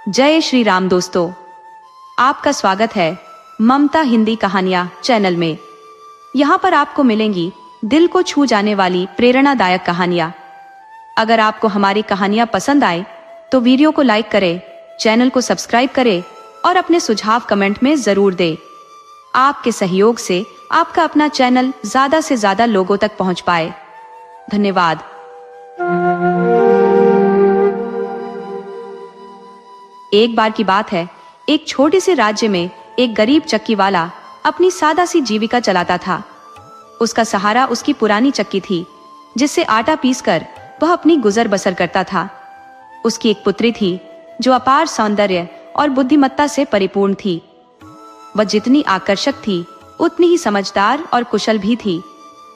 जय श्री राम दोस्तों, आपका स्वागत है ममता हिंदी कहानियां चैनल में। यहाँ पर आपको मिलेंगी दिल को छू जाने वाली प्रेरणादायक कहानियां। अगर आपको हमारी कहानियां पसंद आए तो वीडियो को लाइक करें, चैनल को सब्सक्राइब करें और अपने सुझाव कमेंट में जरूर दें। आपके सहयोग से आपका अपना चैनल ज्यादा से ज्यादा लोगों तक पहुंच पाए। धन्यवाद। एक बार की बात है, एक छोटे से राज्य में एक गरीब चक्की वाला अपनी सादा सी जीविका चलाता था। उसका सहारा उसकी पुरानी चक्की थी, जिससे आटा पीसकर वह अपनी गुजर बसर करता था। उसकी एक पुत्री थी जो अपार सौंदर्य और बुद्धिमत्ता से परिपूर्ण थी। वह जितनी आकर्षक थी उतनी ही समझदार और कुशल भी थी।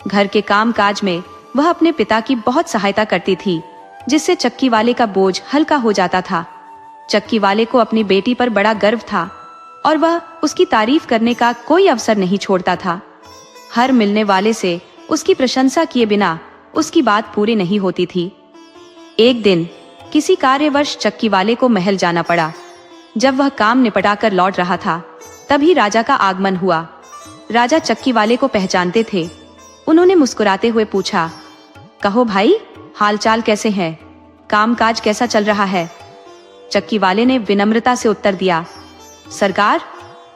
घर के काम काज में वह अपने पिता की बहुत सहायता करती थी, जिससे चक्की वाले का बोझ हल्का हो जाता था। चक्की वाले को अपनी बेटी पर बड़ा गर्व था और वह उसकी तारीफ करने का कोई अवसर नहीं छोड़ता था। हर मिलने वाले से उसकी प्रशंसा किए बिना उसकी बात पूरी नहीं होती थी। एक दिन किसी कार्यवश चक्की वाले को महल जाना पड़ा। जब वह काम निपटाकर लौट रहा था, तभी राजा का आगमन हुआ। राजा चक्की वाले को पहचानते थे। उन्होंने मुस्कुराते हुए पूछा, कहो भाई, हालचाल कैसे हैं? कामकाज कैसा चल रहा है? चक्की वाले ने विनम्रता से उत्तर दिया, सरकार,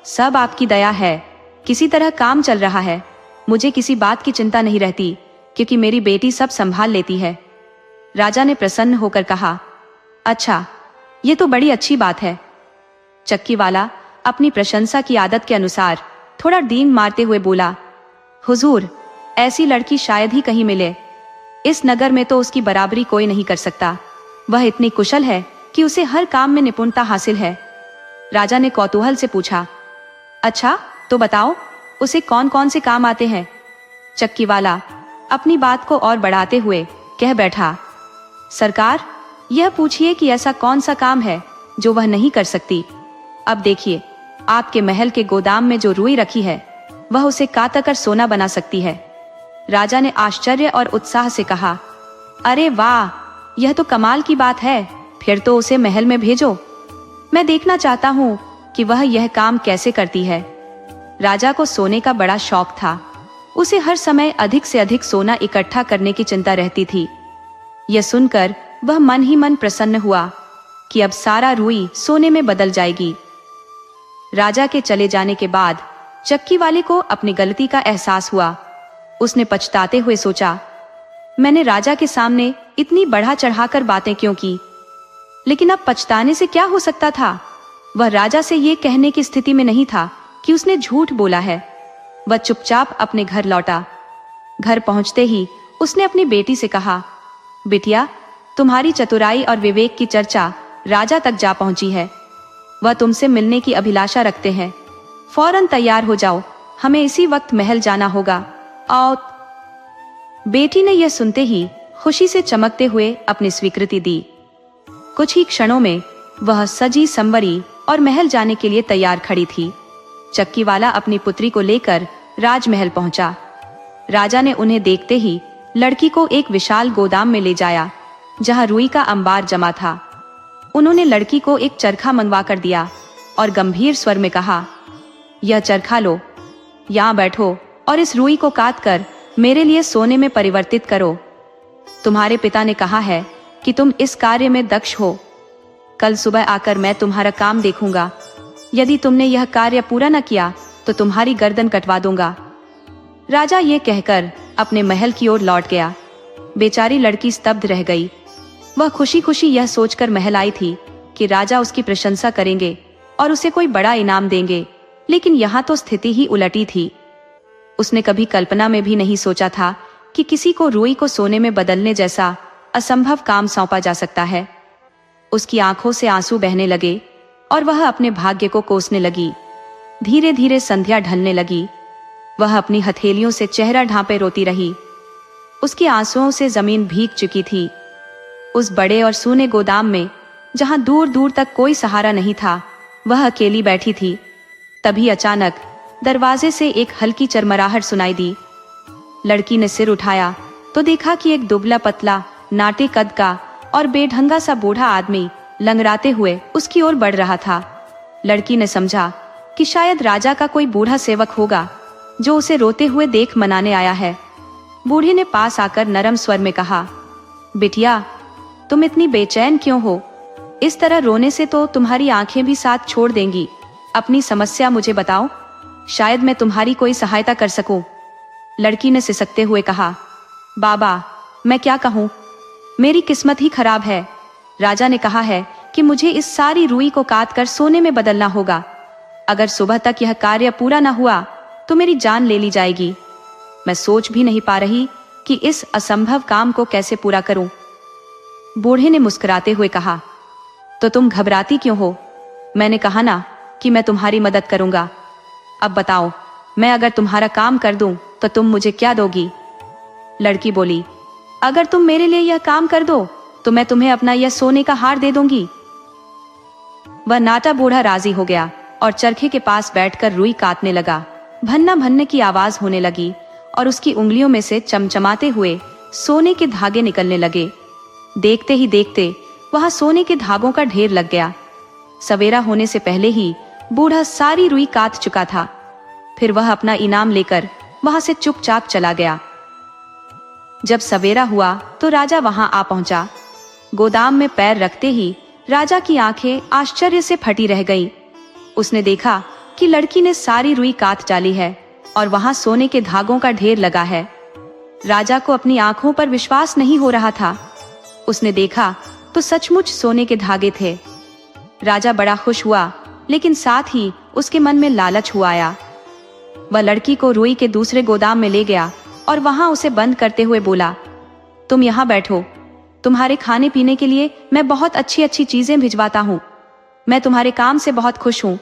सब आपकी दया है। किसी तरह काम चल रहा है। मुझे किसी बात की चिंता नहीं रहती, क्योंकि मेरी बेटी सब संभाल लेती है। राजा ने प्रसन्न होकर कहा, अच्छा, ये तो बड़ी अच्छी बात है। चक्की वाला अपनी प्रशंसा की आदत के अनुसार थोड़ा डींग मारते हुए बोला, हुजूर, ऐसी लड़की शायद ही कहीं मिले। इस नगर में तो उसकी बराबरी कोई नहीं कर सकता। वह इतनी कुशल है कि उसे हर काम में निपुणता हासिल है। राजा ने कौतूहल से पूछा, अच्छा, तो बताओ, उसे कौन कौन से काम आते हैं? चक्की वाला अपनी बात को और बढ़ाते हुए कह बैठा, सरकार, यह पूछिए कि ऐसा कौन सा काम है जो वह नहीं कर सकती। अब देखिए, आपके महल के गोदाम में जो रुई रखी है, वह उसे काटकर सोना बना सकती है। राजा ने आश्चर्य और उत्साह से कहा, अरे वाह, यह तो कमाल की बात है। फिर तो उसे महल में भेजो। मैं देखना चाहता हूँ कि वह यह काम कैसे करती है। राजा को सोने का बड़ा शौक था। उसे हर समय अधिक से अधिक सोना इकट्ठा करने की चिंता रहती थी। यह सुनकर वह मन ही मन प्रसन्न हुआ कि अब सारा रुई सोने में बदल जाएगी। राजा के चले जाने के बाद चक्की वाले को अपनी गलती का एहसास हुआ। उसने पछताते हुए सोचा, मैंने राजा के सामने इतनी बढ़ा चढ़ाकर बातें क्यों की। लेकिन अब पछताने से क्या हो सकता था? वह राजा से ये कहने की स्थिति में नहीं था कि उसने झूठ बोला है। वह चुपचाप अपने घर लौटा। घर पहुंचते ही उसने अपनी बेटी से कहा, बिटिया, तुम्हारी चतुराई और विवेक की चर्चा राजा तक जा पहुंची है। वह तुमसे मिलने की अभिलाषा रखते हैं। फौरन तैयार हो जाओ, हमें इसी वक्त महल जाना होगा। आओ। बेटी ने यह सुनते ही खुशी से चमकते हुए अपनी स्वीकृति दी। कुछ ही क्षणों में वह सजी संवरी और महल जाने के लिए तैयार खड़ी थी। चक्की वाला अपनी पुत्री को लेकर राजमहल पहुंचा। राजा ने उन्हें देखते ही लड़की को एक विशाल गोदाम में ले जाया, जहां रुई का अंबार जमा था। उन्होंने लड़की को एक चरखा मंगवा कर दिया और गंभीर स्वर में कहा, यह चरखा लो, यहाँ बैठो और इस रुई को काट कर मेरे लिए सोने में परिवर्तित करो। तुम्हारे पिता ने कहा है कि तुम इस कार्य में दक्ष हो। कल सुबह आकर मैं तुम्हारा काम देखूंगा। यदि तुमने यह कार्य पूरा न किया तो तुम्हारी गर्दन कटवा दूंगा। राजा ये कहकर अपने महल की ओर लौट गया। बेचारी लड़की स्तब्ध रह गई। वह खुशी खुशी यह सोचकर महल आई थी कि राजा उसकी प्रशंसा करेंगे और उसे कोई बड़ा इनाम देंगे, लेकिन यहाँ तो स्थिति ही उलटी थी। उसने कभी कल्पना में भी नहीं सोचा था कि किसी को रुई को सोने में बदलने जैसा असंभव काम सौंपा जा सकता है। उसकी आंखों से आंसू बहने लगे और वह अपने भाग्य को कोसने लगी। धीरे धीरे संध्या ढलने लगी। वह अपनी हथेलियों से चेहरा ढांपे रोती रही। उसके आंसुओं से जमीन भीग चुकी थी। उस बड़े और सूने गोदाम में, जहां दूर दूर तक कोई सहारा नहीं था, वह अकेली बैठी थी। तभी अचानक दरवाजे से एक हल्की चरमराहट सुनाई दी। लड़की ने सिर उठाया तो देखा कि एक दुबला पतला, नाटे कद का और बेढंगा सा बूढ़ा आदमी लंगड़ाते हुए उसकी ओर बढ़ रहा था। लड़की ने समझा कि शायद राजा का कोई बूढ़ा सेवक होगा जो उसे रोते हुए देख मनाने आया है। बूढ़े ने पास आकर नरम स्वर में कहा, बिटिया, तुम इतनी बेचैन क्यों हो? इस तरह रोने से तो तुम्हारी आंखें भी साथ छोड़ देंगी। अपनी समस्या मुझे बताओ, शायद मैं तुम्हारी कोई सहायता कर सकूं। लड़की ने सिसकते हुए कहा, बाबा, मैं क्या कहूँ, मेरी किस्मत ही खराब है। राजा ने कहा है कि मुझे इस सारी रुई को काट कर सोने में बदलना होगा। अगर सुबह तक यह कार्य पूरा न हुआ तो मेरी जान ले ली जाएगी। मैं सोच भी नहीं पा रही कि इस असंभव काम को कैसे पूरा करूं। बूढ़े ने मुस्कुराते हुए कहा, तो तुम घबराती क्यों हो? मैंने कहा ना कि मैं तुम्हारी मदद करूंगा। अब बताओ, मैं अगर तुम्हारा काम कर दूं तो तुम मुझे क्या दोगी? लड़की बोली, अगर तुम मेरे लिए यह काम कर दो तो मैं तुम्हें अपना यह सोने का हार दे दूंगी। वह नाटा बूढ़ा राजी हो गया और चरखे के पास बैठकर रुई काटने लगा। भन्ना भन्ने की आवाज होने लगी और उसकी उंगलियों में से चमचमाते हुए सोने के धागे निकलने लगे। देखते ही देखते वहां सोने के धागों का ढेर लग गया। सवेरा होने से पहले ही बूढ़ा सारी रुई काट चुका था। फिर वह अपना इनाम लेकर वहां से चुपचाप चला गया। जब सवेरा हुआ तो राजा वहां आ पहुंचा। गोदाम में पैर रखते ही राजा की आंखें आश्चर्य से फटी रह गईं। उसने देखा कि लड़की ने सारी रुई काट डाली है और वहां सोने के धागों का ढेर लगा है। राजा को अपनी आंखों पर विश्वास नहीं हो रहा था। उसने देखा तो सचमुच सोने के धागे थे। राजा बड़ा खुश हुआ, लेकिन साथ ही उसके मन में लालच हुआ आया। वह लड़की को रुई के दूसरे गोदाम में ले गया और वहां उसे बंद करते हुए बोला, तुम यहाँ बैठो। तुम्हारे खाने पीने के लिए मैं बहुत अच्छी अच्छी चीजें भिजवाता हूँ। मैं तुम्हारे काम से बहुत खुश हूँ,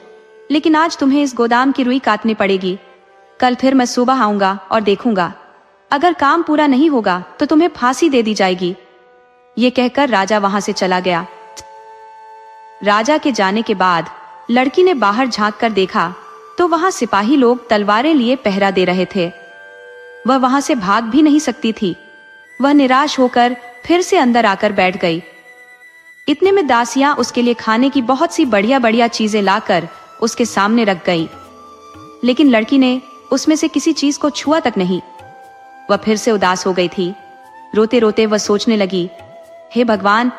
लेकिन आज तुम्हें इस गोदाम की रुई काटनी पड़ेगी। कल फिर मैं सुबह आऊंगा और देखूंगा। अगर काम पूरा नहीं होगा तो तुम्हें फांसी दे दी जाएगी। ये कहकर राजा वहां से चला गया। राजा के जाने के बाद लड़की ने बाहर झांक कर देखा तो वहां सिपाही लोग तलवारें लिए पहरा दे रहे थे। वह वहां से भाग भी नहीं सकती थी। वह निराश होकर फिर से अंदर आकर बैठ गई। इतने में दासियां उसके लिए खाने की बहुत सी बढ़िया बढ़िया चीजें लाकर उसके सामने रख गई, लेकिन लड़की ने उसमें से किसी चीज को छुआ तक नहीं। वह फिर से उदास हो गई थी। रोते रोते वह सोचने लगी, हे भगवान,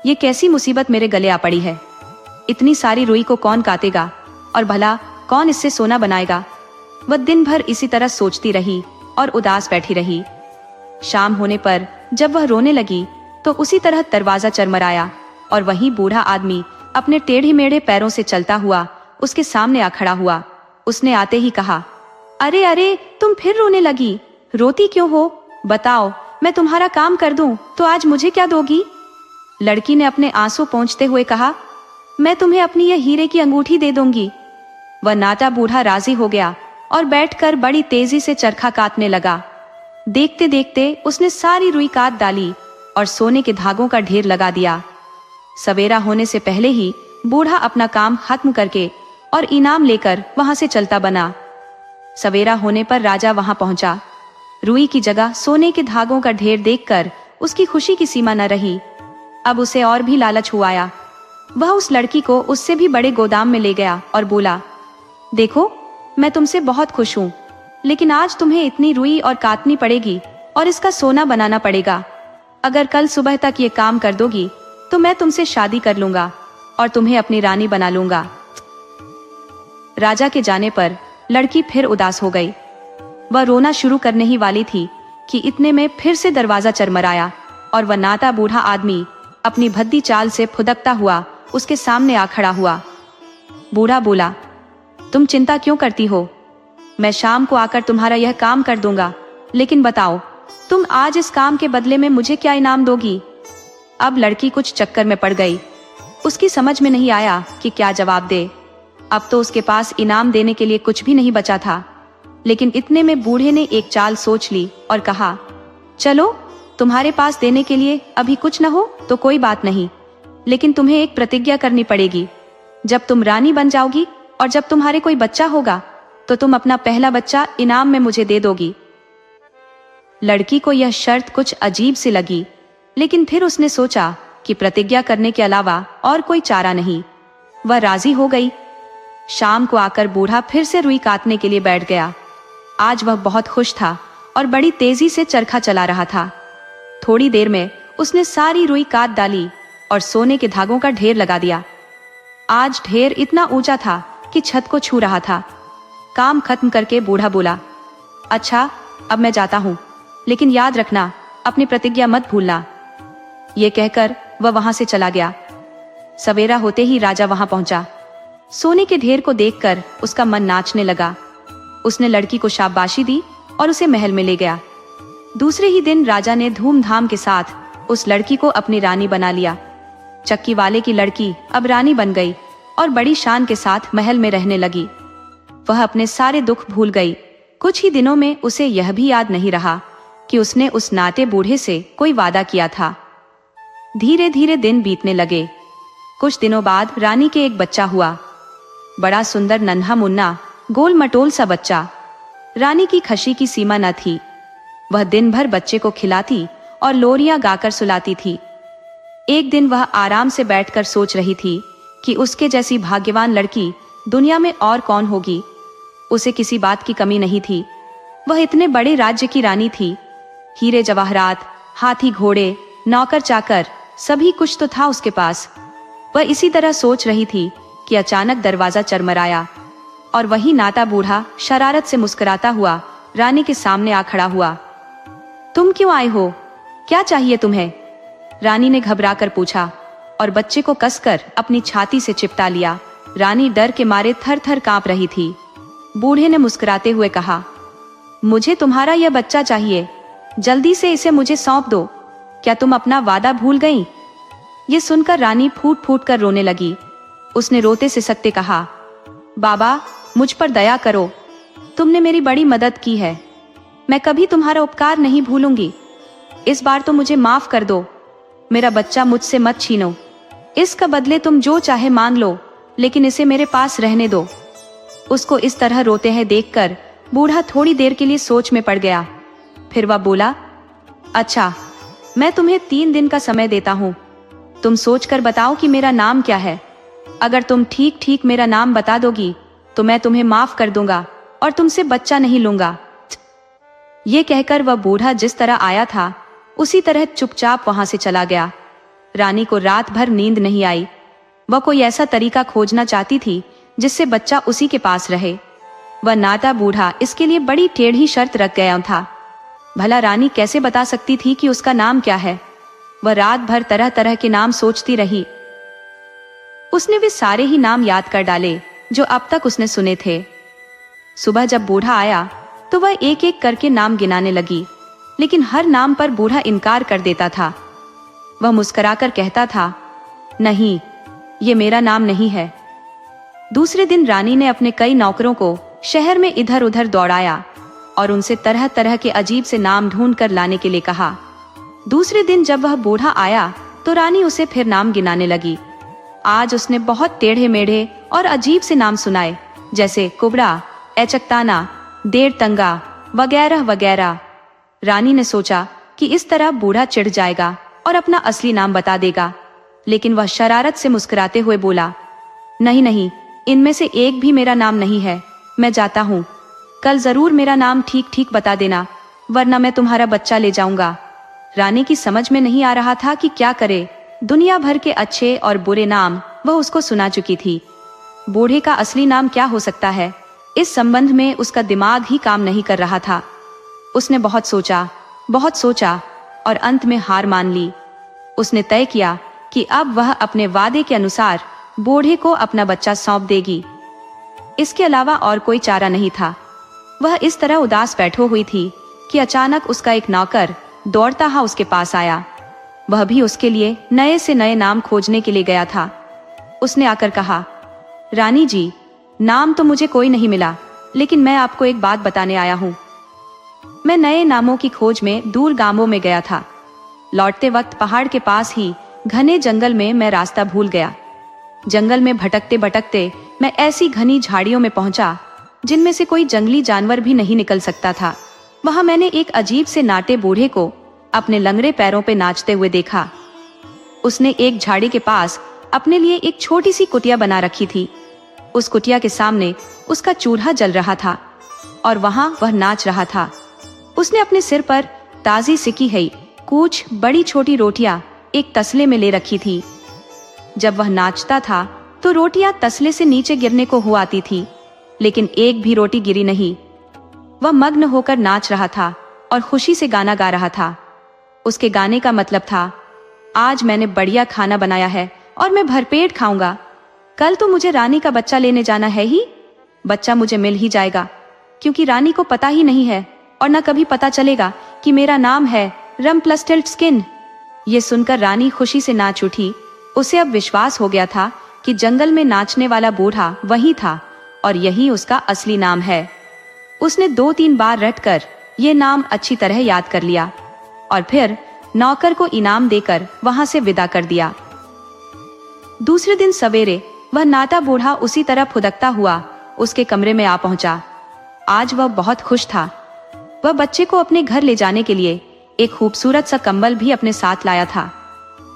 ये कैसी मुसीबत मेरे गले आ पड़ी है। इतनी सारी रुई को कौन काटेगा और भला कौन इससे सोना बनाएगा। वह दिन भर इसी तरह सोचती रही और उदास बैठी रही। शाम होने पर जब वह रोने लगी तो उसी तरह दरवाजा चरमराया और वहीं बूढ़ा आदमी अपने टेढ़े मेढ़े पैरों से चलता हुआ उसके सामने आ खड़ा हुआ। उसने आते ही कहा, अरे अरे, तुम फिर रोने लगी। रोती क्यों हो? बताओ, मैं तुम्हारा काम कर दूं तो आज मुझे क्या दोगी? लड़की ने अपने आंसू पोंछते हुए कहा, मैं तुम्हें अपनी यह हीरे की अंगूठी दे दूंगी। वह नाटा बूढ़ा राजी हो गया और बैठकर बड़ी तेजी से चरखा काटने लगा। देखते देखते उसने सारी रुई काट डाली और सोने के धागों का ढेर लगा दिया। सवेरा होने से पहले ही बूढ़ा अपना काम खत्म करके और इनाम लेकर वहां से चलता बना। सवेरा होने पर राजा वहां पहुंचा। रुई की जगह सोने के धागों का ढेर देखकर उसकी खुशी की सीमा न रही। अब उसे और भी लालच हुआ आया। वह उस लड़की को उससे भी बड़े गोदाम में ले गया और बोला, देखो, मैं तुमसे बहुत खुश हूँ, लेकिन आज तुम्हें इतनी रुई और काटनी पड़ेगी और इसका सोना बनाना पड़ेगा। अगर कल सुबह तक ये काम कर दोगी तो मैं तुमसे शादी कर लूंगा और तुम्हें अपनी रानी बना लूंगा। राजा के जाने पर लड़की फिर उदास हो गई। वह रोना शुरू करने ही वाली थी कि इतने में फिर से दरवाजा चरमराया और वह नाटा बूढ़ा आदमी अपनी भद्दी चाल से फुदकता हुआ उसके सामने आ खड़ा हुआ। बूढ़ा बोला, तुम चिंता क्यों करती हो? मैं शाम को आकर तुम्हारा यह काम कर दूंगा, लेकिन बताओ, तुम आज इस काम के बदले में मुझे क्या इनाम दोगी? अब लड़की कुछ चक्कर में पड़ गई। उसकी समझ में नहीं आया कि क्या जवाब दे। अब तो उसके पास इनाम देने के लिए कुछ भी नहीं बचा था। लेकिन इतने में बूढ़े ने एक चाल सोच ली और कहा, चलो, तुम्हारे पास देने के लिए अभी कुछ न हो तो कोई बात नहीं, लेकिन तुम्हें एक प्रतिज्ञा करनी पड़ेगी। जब तुम रानी बन जाओगी और जब तुम्हारे कोई बच्चा होगा तो तुम अपना पहला बच्चा इनाम में मुझे दे दोगी। लड़की को यह शर्त कुछ अजीब सी लगी, लेकिन फिर उसने सोचा कि प्रतिज्ञा करने के अलावा और कोई चारा नहीं। वह राजी हो गई। शाम को आकर बूढ़ा फिर से रुई काटने के लिए बैठ गया। आज वह बहुत खुश था और बड़ी तेजी से चरखा चला रहा था। थोड़ी देर में उसने सारी रुई काट डाली और सोने के धागों का ढेर लगा दिया। आज ढेर इतना ऊंचा था कि छत को छू रहा था। काम खत्म करके बूढ़ा बोला, अच्छा अब मैं जाता हूँ, लेकिन याद रखना अपनी प्रतिज्ञा मत भूलना। ये कहकर वह वहां से चला गया। सवेरा होते ही राजा वहां पहुंचा। सोने के ढेर को देखकर उसका मन नाचने लगा। उसने लड़की को शाबाशी दी और उसे महल में ले गया। दूसरे ही दिन राजा ने धूमधाम के साथ उस लड़की को अपनी रानी बना लिया। चक्की वाले की लड़की अब रानी बन गई और बड़ी शान के साथ महल में रहने लगी। वह अपने सारे दुख भूल गई। कुछ ही दिनों में उसे यह भी याद नहीं रहा कि उसने उस नाटे बूढ़े से कोई वादा किया था। धीरे धीरे दिन बीतने लगे। कुछ दिनों बाद रानी के एक बच्चा हुआ। बड़ा सुंदर नन्हा मुन्ना गोल मटोल सा बच्चा। रानी की खुशी की सीमा न थी। वह दिन भर बच्चे को खिलाती और लोरियां गाकर सुलाती थी। एक दिन वह आराम से बैठकर सोच रही थी कि उसके जैसी भाग्यवान लड़की दुनिया में और कौन होगी। उसे किसी बात की कमी नहीं थी। वह इतने बड़े राज्य की रानी थी। हीरे जवाहरात, हाथी घोड़े, नौकर चाकर, सभी कुछ तो था उसके पास। वह इसी तरह सोच रही थी कि अचानक दरवाजा चरमराया और वही नाटा बूढ़ा शरारत से मुस्कुराता हुआ रानी के सामने आ खड़ा हुआ। तुम क्यों आए हो? क्या चाहिए तुम्हें? रानी ने घबराकर पूछा और बच्चे को कसकर अपनी छाती से चिपटा लिया। रानी डर के मारे थर थर कांप रही थी। बूढ़े ने मुस्कुराते हुए कहा, मुझे तुम्हारा यह बच्चा चाहिए, जल्दी से इसे मुझे सौंप दो। क्या तुम अपना वादा भूल गईं? ये सुनकर रानी फूट फूट कर रोने लगी। उसने रोते सिसकते कहा, बाबा मुझ पर दया करो, तुमने मेरी बड़ी मदद की है, मैं कभी तुम्हारा उपकार नहीं भूलूंगी। इस बार तो मुझे माफ कर दो, मेरा बच्चा मुझसे मत छीनो। इसका बदले तुम जो चाहे मांग लो, लेकिन इसे मेरे पास रहने दो। उसको इस तरह रोते हैं देखकर बूढ़ा थोड़ी देर के लिए सोच में पड़ गया। फिर वह बोला, अच्छा मैं तुम्हें 3 दिन का समय देता हूँ। तुम सोचकर बताओ कि मेरा नाम क्या है। अगर तुम ठीक ठीक मेरा नाम बता दोगी तो मैं तुम्हें माफ कर दूंगा और तुमसे बच्चा नहीं लूंगा। ये कहकर वह बूढ़ा जिस तरह आया था उसी तरह चुपचाप वहां से चला गया। रानी को रात भर नींद नहीं आई। वह कोई ऐसा तरीका खोजना चाहती थी जिससे बच्चा उसी के पास रहे। वह नाटा बूढ़ा इसके लिए बड़ी टेढ़ी शर्त रख गया था। भला रानी कैसे बता सकती थी कि उसका नाम क्या है? वह रात भर तरह तरह के नाम सोचती रही। उसने वे सारे ही नाम याद कर डाले जो अब तक उसने सुने थे। सुबह जब बूढ़ा आया तो वह एक एक करके नाम गिनाने लगी, लेकिन हर नाम पर बूढ़ा इनकार कर देता था। वह मुस्कुराकर कहता था, नहीं, ये मेरा नाम नहीं है। दूसरे दिन रानी ने अपने कई नौकरों को शहर में इधर उधर दौड़ाया और उनसे तरह तरह के अजीब से नाम ढूंढ कर लाने के लिए कहा। दूसरे दिन जब वह बूढ़ा आया तो रानी उसे फिर नाम गिनाने लगी। आज उसने बहुत टेढ़े मेढ़े और अजीब से नाम सुनाए, जैसे कुबड़ा, एचकताना, देर तंगा वगैरह वगैरह। रानी ने सोचा कि इस तरह बूढ़ा चिढ़ जाएगा और अपना असली नाम बता देगा, लेकिन वह शरारत से मुस्कुराते हुए बोला, नहीं नहीं, इनमें से एक भी मेरा नाम नहीं है। मैं जाता हूँ, कल जरूर मेरा नाम ठीक ठीक बता देना, वरना मैं तुम्हारा बच्चा ले जाऊंगा। रानी की समझ में नहीं आ रहा था कि क्या करे। दुनिया भर के अच्छे और बुरे नाम वह उसको सुना चुकी थी। बूढ़े का असली नाम क्या हो सकता है, इस संबंध में उसका दिमाग ही काम नहीं कर रहा था। उसने बहुत सोचा और अंत में हार मान ली। उसने तय किया कि अब वह अपने वादे के अनुसार बूढ़े को अपना बच्चा सौंप देगी। इसके अलावा और कोई चारा नहीं था। वह इस तरह उदास बैठो हुई थी कि अचानक उसका एक नौकर दौड़ता हुआ उसके पास आया। वह भी उसके लिए नए से नए नाम खोजने के लिए गया था। उसने आकर कहा, रानी जी, नाम तो मुझे कोई नहीं मिला, लेकिन मैं आपको एक बात बताने आया हूँ। मैं नए नामों की खोज में दूर गांवों में गया था। लौटते वक्त पहाड़ के पास ही घने जंगल में मैं रास्ता भूल गया। जंगल में भटकते भटकते मैं ऐसी घनी झाड़ियों में पहुंचा जिनमें से कोई जंगली जानवर भी नहीं निकल सकता था। वहां मैंने एक अजीब से नाटे बूढ़े को अपने लंगड़े पैरों पे नाचते हुए देखा। उसने एक झाड़ी के पास अपने लिए एक छोटी सी कुटिया बना रखी थी। उस कुटिया के सामने उसका चूल्हा जल रहा था और वहां वह नाच रहा था। उसने अपने सिर पर ताजी सिकी हुई कुछ बड़ी छोटी रोटियां एक तसले में ले रखी थी। जब वह नाचता था तो रोटियां तसले से नीचे गिरने को हो आती थी, लेकिन एक भी रोटी गिरी नहीं। वह मग्न होकर नाच रहा था और खुशी से गाना गा रहा था। उसके गाने का मतलब था, आज मैंने बढ़िया खाना बनाया है और मैं भरपेट खाऊंगा। कल तो मुझे रानी का बच्चा लेने जाना है ही। बच्चा मुझे मिल ही जाएगा, क्योंकि रानी को पता ही नहीं है और न कभी पता चलेगा कि मेरा नाम है रम्पलस्टिल्टस्किन। ये सुनकर रानी खुशी से नाच उठी। उसे अब विश्वास हो गया था कि जंगल में नाचने वाला बूढ़ा वही था और यही उसका असली नाम है। उसने 2-3 बार रटकर ये नाम अच्छी तरह याद कर लिया और फिर नौकर को इनाम देकर वहां से विदा कर दिया। दूसरे दिन सवेरे वह नाटा बूढ़ा उसी तरह फुदकता हुआ उसके कमरे में आ पहुंचा। आज वह बहुत खुश था। वह बच्चे को अपने घर ले जाने के लिए एक खूबसूरत सा कंबल भी अपने साथ लाया था।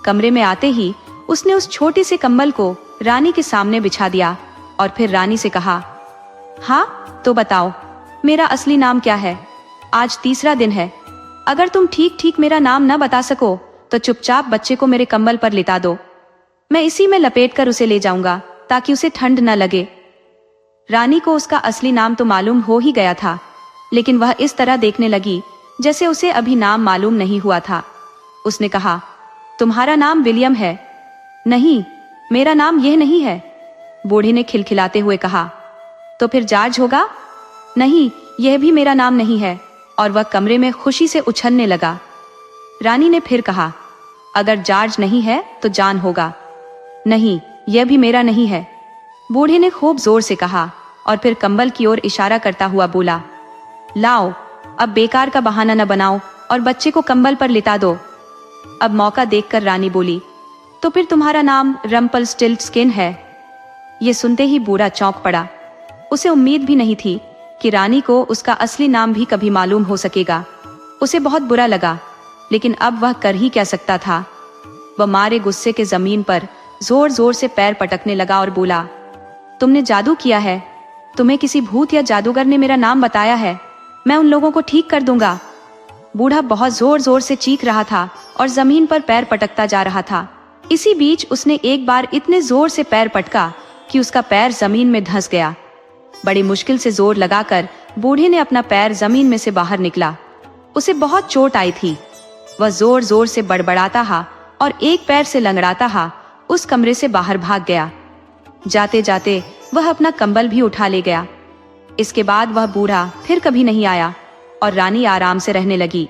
कमरे में आते ही उसने उस छोटे से कंबल को रानी के सामने बिछा दिया और फिर रानी से कहा, हाँ तो बताओ, मेरा असली नाम क्या है? आज तीसरा दिन है। अगर तुम ठीक ठीक मेरा नाम न बता सको तो चुपचाप बच्चे को मेरे कंबल पर लिटा दो। मैं इसी में लपेट कर उसे ले जाऊंगा ताकि उसे ठंड न लगे। रानी को उसका असली नाम तो मालूम हो ही गया था, लेकिन वह इस तरह देखने लगी जैसे उसे अभी नाम मालूम नहीं हुआ था। उसने कहा, तुम्हारा नाम विलियम है? नहीं, मेरा नाम यह नहीं है। बूढ़े ने खिलखिलाते हुए कहा, तो फिर जॉर्ज होगा? नहीं, यह भी मेरा नाम नहीं है। और वह कमरे में खुशी से उछलने लगा। रानी ने फिर कहा, अगर जॉर्ज नहीं है तो जॉन होगा। नहीं, यह भी मेरा नहीं है। बूढ़े ने खूब जोर से कहा और फिर कंबल की ओर इशारा करता हुआ बोला, लाओ, अब बेकार का बहाना न बनाओ और बच्चे को कंबल पर लिटा दो। अब मौका देखकर रानी बोली, तो फिर तुम्हारा नाम रम्पलस्टिल्टस्किन है? ये सुनते ही बूढ़ा चौंक पड़ा। उसे उम्मीद भी नहीं थी कि रानी को उसका असली नाम भी कभी मालूम हो सकेगा। उसे बहुत बुरा लगा, लेकिन अब वह कर ही क्या सकता था। वह मारे गुस्से के जमीन पर जोर जोर से पैर पटकने लगा और बोला, तुमने जादू किया है। तुम्हें किसी भूत या जादूगर ने मेरा नाम बताया है। मैं उन लोगों को ठीक कर दूंगा। बूढ़ा बहुत जोर जोर से चीख रहा था और जमीन पर पैर पटकता जा रहा था। इसी बीच उसने एक बार इतने जोर से पैर पटका कि उसका पैर जमीन में धंस गया। बड़ी मुश्किल से जोर लगाकर बूढ़े ने अपना पैर जमीन में से बाहर निकला। उसे बहुत चोट आई थी। वह जोर जोर से बड़बड़ाता हा और एक पैर से लंगड़ाता हा उस कमरे से बाहर भाग गया। जाते जाते वह अपना कंबल भी उठा ले गया। इसके बाद वह बूढ़ा फिर कभी नहीं आया और रानी आराम से रहने लगी।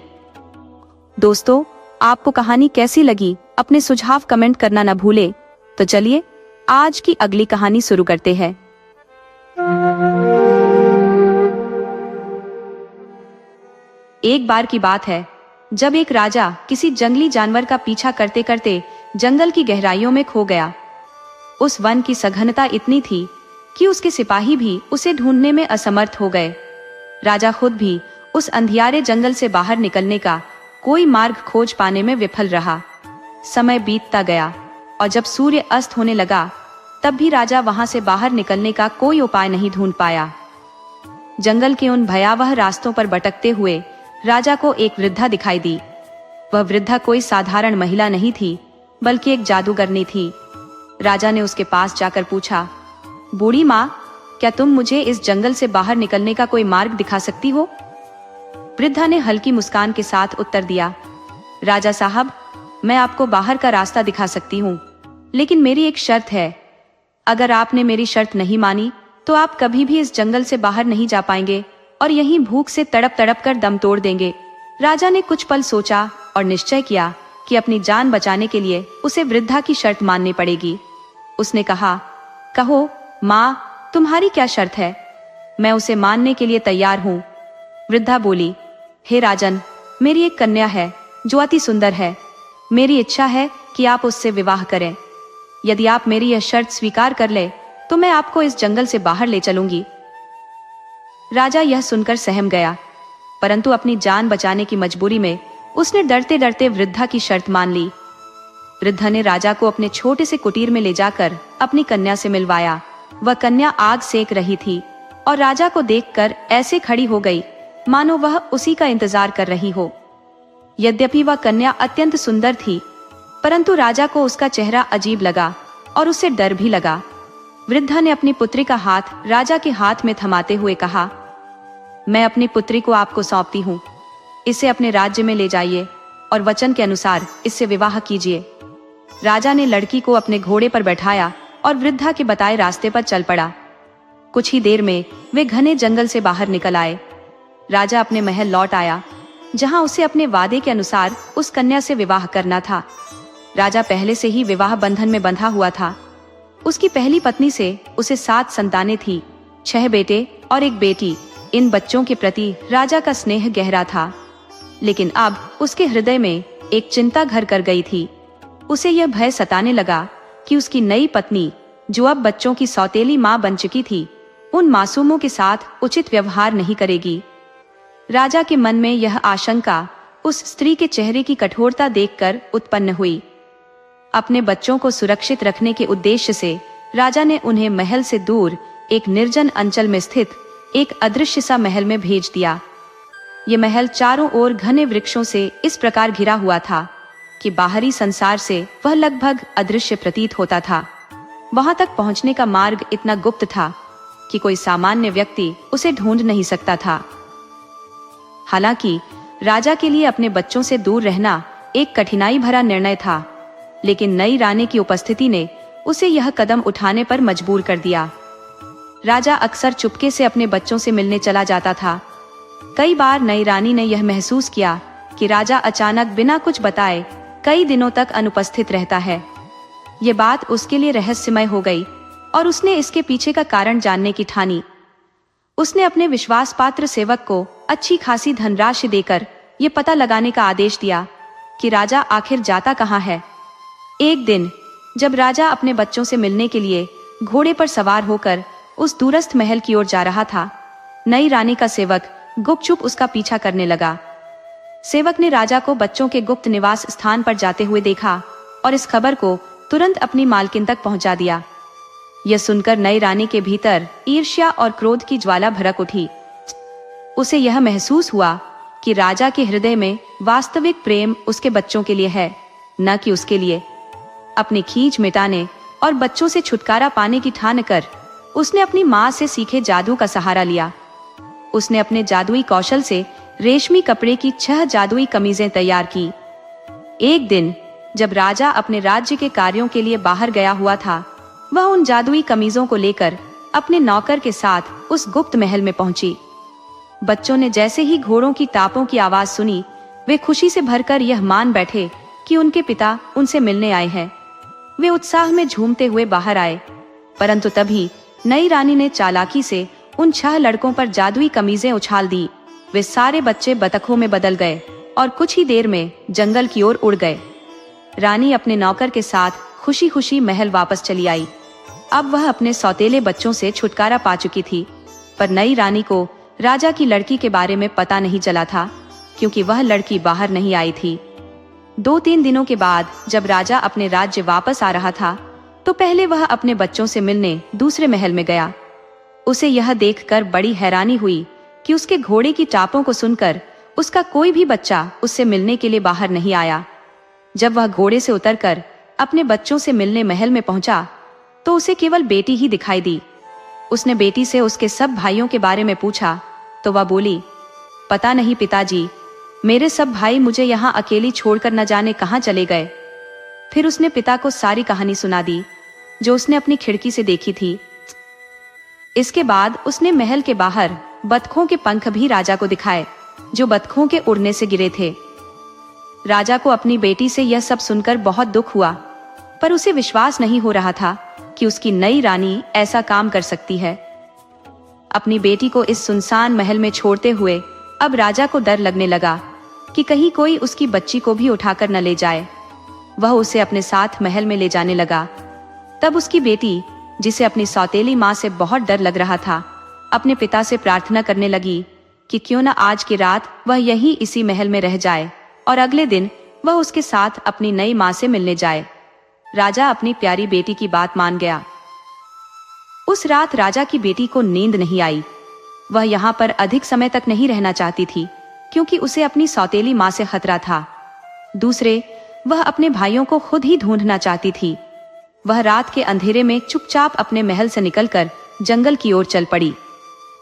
दोस्तों, आपको कहानी कैसी लगी? अपने सुझाव कमेंट करना न भूले। तो चलिए आज की अगली कहानी शुरू करते हैं। एक बार की बात है, जब एक राजा किसी जंगली जानवर का पीछा करते करते जंगल की गहराइयों में खो गया। उस वन की सघनता इतनी थी कि उसके सिपाही भी उसे ढूंढने में असमर्थ हो गए। राजा खुद भी उस अंधियारे जंगल से बाहर निकलने का कोई मार्ग खोज पाने में विफल रहा। समय बीतता गया और जब सूर्य अस्त होने लगा, तब भी राजा वहां से बाहर निकलने का कोई उपाय नहीं ढूंढ पाया। जंगल के उन भयावह रास्तों पर भटकते हुए राजा को एक वृद्धा दिखाई दी। वह वृद्धा कोई साधारण महिला नहीं थी, बल्कि एक जादूगरनी थी। राजा ने उसके पास जाकर पूछा, बूढ़ी माँ, क्या तुम मुझे इस जंगल से बाहर निकलने का कोई मार्ग दिखा सकती हो? वृद्धा ने हल्की मुस्कान के साथ उत्तर दिया, राजा साहब, मैं आपको बाहर का रास्ता दिखा सकती हूँ, लेकिन मेरी एक शर्त है। अगर आपने मेरी शर्त नहीं मानी तो आप कभी भी इस जंगल से बाहर नहीं जा पाएंगे और यहीं भूख से तड़प तड़प कर दम तोड़ देंगे। राजा ने कुछ पल सोचा और निश्चय किया कि अपनी जान बचाने के लिए उसे वृद्धा की शर्त माननी पड़ेगी। उसने कहा, कहो माँ, तुम्हारी क्या शर्त है? मैं उसे मानने के लिए तैयार हूँ। वृद्धा बोली, हे राजन, मेरी एक कन्या है जो अति सुंदर है। मेरी इच्छा है कि आप उससे विवाह करें। यदि आप मेरी यह शर्त स्वीकार कर ले तो मैं आपको इस जंगल से बाहर ले चलूंगी। राजा यह सुनकर सहम गया, परंतु अपनी जान बचाने की मजबूरी में उसने डरते डरते वृद्धा की शर्त मान ली। वृद्ध ने राजा को अपने छोटे से कुटीर में ले जाकर अपनी कन्या से मिलवाया। वह कन्या आग सेक रही थी और राजा को देखकर ऐसे खड़ी हो गई मानो वह उसी का इंतजार कर रही हो। यद्यपि वह कन्या अत्यंत सुंदर थी, परंतु राजा को उसका चेहरा अजीब लगा और उसे डर भी लगा। वृद्धा ने अपनी पुत्री का हाथ राजा के हाथ में थमाते हुए कहा, मैं अपनी पुत्री को आपको सौंपती हूँ। इसे अपने राज्य में ले जाइए और वचन के अनुसार इससे विवाह कीजिए। राजा ने लड़की को अपने घोड़े पर बैठाया और वृद्धा के बताए रास्ते पर चल पड़ा। कुछ ही देर में वे घने जंगल से बाहर निकल आए। राजा अपने महल लौट आया, जहां उसे अपने वादे के अनुसार उस कन्या से विवाह करना था। राजा पहले से ही विवाह बंधन में बंधा हुआ था। उसकी पहली पत्नी से उसे 7 संतानें थी, 6 बेटे और 1 बेटी। इन बच्चों के प्रति राजा का स्नेह गहरा था, लेकिन अब उसके हृदय में एक चिंता घर कर गई थी। उसे यह भय सताने लगा कि उसकी नई पत्नी, जो अब बच्चों की सौतेली मां बन चुकी थी, उन मासूमों के साथ उचित व्यवहार नहीं करेगी। राजा के मन में यह आशंका उस स्त्री के चेहरे की कठोरता देखकर उत्पन्न हुई। अपने बच्चों को सुरक्षित रखने के उद्देश्य से राजा ने उन्हें महल से दूर एक निर्जन अंचल में स्थित एक अदृश्य सा महल में भेज दिया। ये महल चारों ओर घने वृक्षों से इस प्रकार घिरा हुआ था कि बाहरी संसार से वह लगभग अदृश्य प्रतीत होता था। वहां तक पहुंचने का मार्ग इतना गुप्त था कि कोई सामान्य व्यक्ति उसे ढूंढ नहीं सकता था। हालांकि राजा के लिए अपने बच्चों से दूर रहना एक कठिनाई भरा निर्णय था, लेकिन नई रानी की उपस्थिति ने उसे यह कदम उठाने पर मजबूर कर दिया। राजा अक्सर चुपके से अपने बच्चों से मिलने चला जाता था। कई बार नई रानी ने यह महसूस किया कि राजा अचानक बिना कुछ बताए कई दिनों तक अनुपस्थित रहता है। ये बात उसके लिए रहस्यमय हो गई और उसने इसके पीछे का कारण जानने की ठानी। उसने अपने विश्वास पात्र सेवक को अच्छी खासी धनराशि देकर ये पता लगाने का आदेश दिया कि राजा आखिर जाता कहाँ है। एक दिन जब राजा अपने बच्चों से मिलने के लिए घोड़े पर सवार होकर उस दूरस्थ महल की ओर जा रहा था, नई रानी का सेवक गुपचुप उसका पीछा करने लगा। सेवक ने राजा को बच्चों के गुप्त निवास स्थान पर जाते हुए देखा और इस खबर को तुरंत अपनी मालकिन तक पहुंचा दिया। यह सुनकर नई रानी के भीतर ईर्ष्या और क्रोध की ज्वाला भड़क उठी। उसे यह महसूस हुआ कि राजा के हृदय में वास्तविक प्रेम उसके बच्चों के लिए है, न कि उसके लिए। अपनी खींच मिटाने और बच्चों से छुटकारा पाने की ठान कर उसने अपनी माँ से सीखे जादू का सहारा लिया। उसने अपने जादुई कौशल से रेशमी कपड़े की 6 जादुई कमीजें तैयार की। एक दिन जब राजा अपने राज्य के कार्यों के लिए बाहर गया हुआ था, वह उन जादुई कमीजों को लेकर अपने नौकर के साथ उस गुप्त महल में पहुंची। बच्चों ने जैसे ही घोड़ों की टापों की आवाज सुनी, वे खुशी से भरकर यह मान बैठे कि उनके पिता उनसे मिलने आए हैं। वे उत्साह में झूमते हुए बाहर आए, परंतु तभी नई रानी ने चालाकी से उन 6 लड़कों पर जादुई कमीजें उछाल दी। वे सारे बच्चे बतखों में बदल गए और कुछ ही देर में जंगल की ओर उड़ गए। रानी अपने नौकर के साथ खुशी खुशी महल वापस चली आई। अब वह अपने सौतेले बच्चों से छुटकारा पा चुकी थी, पर नई रानी को राजा की लड़की के बारे में पता नहीं चला था, क्योंकि वह लड़की बाहर नहीं आई थी। 2-3 दिनों के बाद जब राजा अपने राज्य वापस आ रहा था, तो पहले वह अपने बच्चों से मिलने दूसरे महल में गया। उसे यह देखकर बड़ी हैरानी हुई कि उसके घोड़े की टापों को सुनकर उसका कोई भी बच्चा उससे मिलने के लिए बाहर नहीं आया। जब वह घोड़े से उतरकर अपने बच्चों से मिलने महल में पहुंचा, तो उसे केवल बेटी ही दिखाई दी। उसने बेटी से उसके सब भाइयों के बारे में पूछा, तो वह बोली, पता नहीं पिताजी, मेरे सब भाई मुझे यहाँ अकेली छोड़कर न जाने कहाँ चले गए। फिर उसने पिता को सारी कहानी सुना दी, जो उसने अपनी खिड़की से देखी थी। इसके बाद उसने महल के बाहर बतखों के पंख भी राजा को दिखाए, जो बतखों के उड़ने से गिरे थे। राजा को अपनी बेटी से यह सब सुनकर बहुत दुख हुआ, पर उसे विश्वास नहीं हो रहा था कि उसकी नई रानी ऐसा काम कर सकती है। अपनी बेटी को इस सुनसान महल में छोड़ते हुए अब राजा को डर लगने लगा कि कहीं कोई उसकी बच्ची को भी उठाकर न ले जाए। वह उसे अपने साथ महल में ले जाने लगा। तब उसकी बेटी, जिसे अपनी सौतेली माँ से बहुत डर लग रहा था, अपने पिता से प्रार्थना करने लगी कि क्यों न आज की रात वह यहीं इसी महल में रह जाए और अगले दिन वह उसके साथ अपनी नई माँ से मिलने जाए। राजा अपनी प्यारी बेटी की बात मान गया। उस रात राजा की बेटी को नींद नहीं आई। वह यहाँ पर अधिक समय तक नहीं रहना चाहती थी, क्योंकि उसे अपनी सौतेली माँ से खतरा था। दूसरे, वह अपने भाइयों को खुद ही ढूंढना चाहती थी। वह रात के अंधेरे में चुपचाप अपने महल से निकलकर जंगल की ओर चल पड़ी।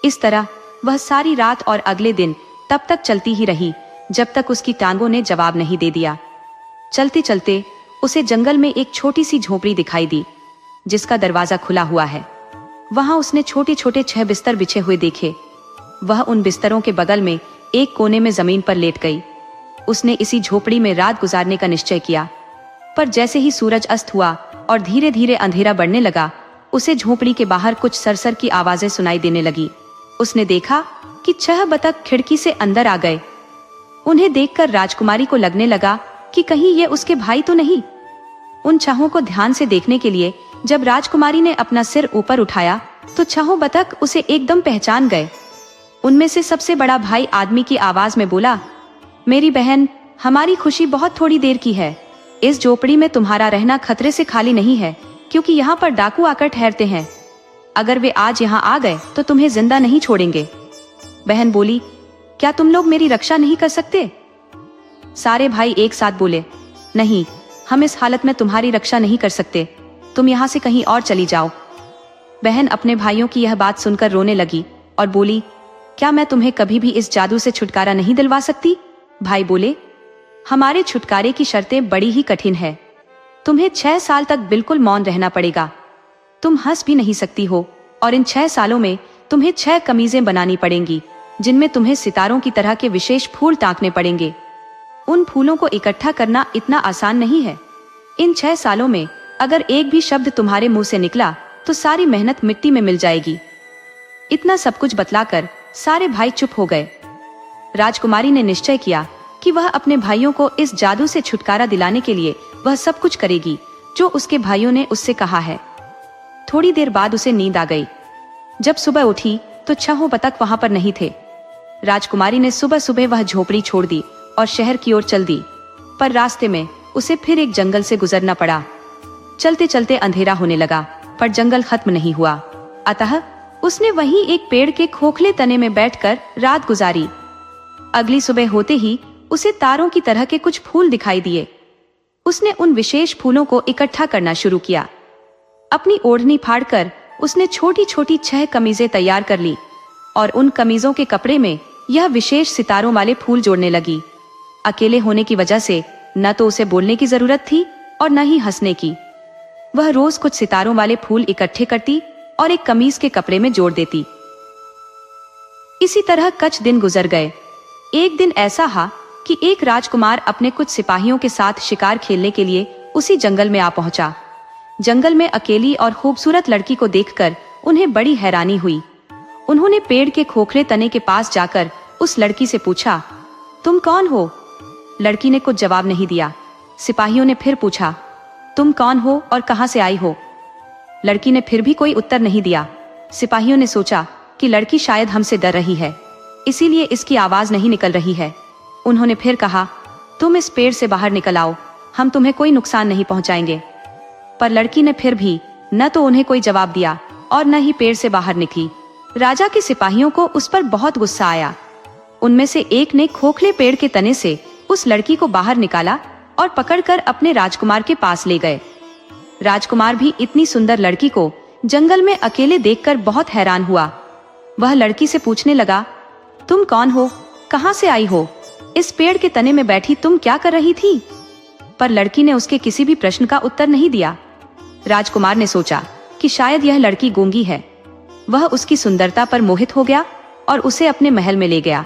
इस तरह वह सारी रात और अगले दिन तब तक चलती ही रही जब तक उसकी टांगों ने जवाब नहीं दे दिया। चलते चलते उसे जंगल में एक छोटी सी झोपड़ी दिखाई दी, जिसका दरवाजा खुला हुआ है। वहां उसने छोटे छोटे 6 बिस्तर बिछे हुए देखे। वह उन बिस्तरों के बगल में एक कोने में जमीन पर लेट गई। उसने इसी झोपड़ी में रात गुजारने का निश्चय किया। पर जैसे ही सूरज अस्त हुआ और धीरे धीरे अंधेरा बढ़ने लगा, उसे झोपड़ी के बाहर कुछ सरसर की आवाजें सुनाई देने लगी। उसने देखा कि 6 बतख खिड़की से अंदर आ गए। उन्हें देखकर राजकुमारी को लगने लगा कि कहीं ये उसके भाई तो नहीं। उन छहों को ध्यान से देखने के लिए जब राजकुमारी ने अपना सिर ऊपर उठाया तो 6 बतख उसे एकदम पहचान गए। उनमें से सबसे बड़ा भाई आदमी की आवाज में बोला, मेरी बहन, हमारी खुशी बहुत थोड़ी देर की है। इस झोपड़ी में तुम्हारा रहना खतरे से खाली नहीं है, क्योंकि यहाँ पर डाकू आकर ठहरते हैं। अगर वे आज यहाँ आ गए तो तुम्हें जिंदा नहीं छोड़ेंगे। बहन बोली, क्या तुम लोग मेरी रक्षा नहीं कर सकते? सारे भाई एक साथ बोले, नहीं, हम इस हालत में तुम्हारी रक्षा नहीं कर सकते। तुम यहाँ से कहीं और चली जाओ। बहन अपने भाइयों की यह बात सुनकर रोने लगी और बोली, क्या मैं तुम्हें कभी भी इस जादू से छुटकारा नहीं दिलवा सकती? भाई बोले, हमारे छुटकारे की शर्तें बड़ी ही कठिन है। तुम्हें 6 साल तक बिल्कुल मौन रहना पड़ेगा। तुम हंस भी नहीं सकती हो, और इन 6 सालों में तुम्हें 6 कमीजें बनानी पड़ेंगी, जिनमें तुम्हें सितारों की तरह के विशेष फूल टांकने पड़ेंगे। उन फूलों को इकट्ठा करना इतना आसान नहीं है। इन 6 सालों में अगर एक भी शब्द तुम्हारे मुंह से निकला तो सारी मेहनत मिट्टी में मिल जाएगी। इतना सब कुछ बतलाकर सारे भाई चुप हो गए। राजकुमारी ने निश्चय किया कि वह अपने भाइयों को इस जादू से छुटकारा दिलाने के लिए वह सब कुछ करेगी जो उसके भाइयों ने उससे कहा है। थोड़ी देर बाद उसे नींद आ गई। जब सुबह उठी तो 6 बतख वहां पर नहीं थे। राजकुमारी ने सुबह सुबह वह झोपड़ी छोड़ दी और शहर की ओर चल दी। पर रास्ते में उसे फिर एक जंगल से गुजरना पड़ा। चलते चलते अंधेरा होने लगा, पर जंगल खत्म नहीं हुआ। अतः उसने वहीं एक पेड़ के खोखले तने में बैठकर रात गुजारी। अगली सुबह होते ही उसे तारों की तरह के कुछ फूल दिखाई दिए। उसने उन विशेष फूलों को इकट्ठा करना शुरू किया। अपनी ओढ़नी फाड़कर उसने छोटी छोटी 6 कमीजें तैयार कर ली और उन कमीजों के कपड़े में यह विशेष सितारों वाले फूल जोड़ने लगी। अकेले होने की वजह से न तो उसे बोलने की जरूरत थी और न ही हंसने की। वह रोज कुछ सितारों वाले फूल इकट्ठे करती और एक कमीज के कपड़े में जोड़ देती। इसी तरह कुछ दिन गुजर गए। एक दिन ऐसा हा कि एक राजकुमार अपने कुछ सिपाहियों के साथ शिकार खेलने के लिए उसी जंगल में आ पहुंचा। जंगल में अकेली और खूबसूरत लड़की को देखकर उन्हें बड़ी हैरानी हुई। उन्होंने पेड़ के खोखले तने के पास जाकर उस लड़की से पूछा, तुम कौन हो? लड़की ने कुछ जवाब नहीं दिया। सिपाहियों ने फिर पूछा, तुम कौन हो और कहां से आई हो? लड़की ने फिर भी कोई उत्तर नहीं दिया। सिपाहियों ने सोचा कि लड़की शायद हमसे डर रही है, इसीलिए इसकी आवाज नहीं निकल रही है। उन्होंने फिर कहा, तुम इस पेड़ से बाहर निकल आओ, हम तुम्हें कोई नुकसान नहीं पहुंचाएंगे। पर लड़की ने फिर भी न तो उन्हें कोई जवाब दिया और न ही पेड़ से बाहर निकली। राजा के सिपाहियों को उस पर बहुत गुस्सा आया। उनमें से एक ने खोखले पेड़ के तने से उस लड़की को बाहर निकाला और पकड़कर अपने राजकुमार के पास ले गए। राजकुमार भी इतनी सुंदर लड़की को जंगल में अकेले देखकर बहुत हैरान हुआ। वह लड़की से पूछने लगा, तुम कौन हो? कहां से आई हो? इस पेड़ के तने में बैठी तुम क्या कर रही थी? पर लड़की ने उसके किसी भी प्रश्न का उत्तर नहीं दिया। राजकुमार ने सोचा कि शायद यह लड़की गूंगी है। वह उसकी सुंदरता पर मोहित हो गया और उसे अपने महल में ले गया।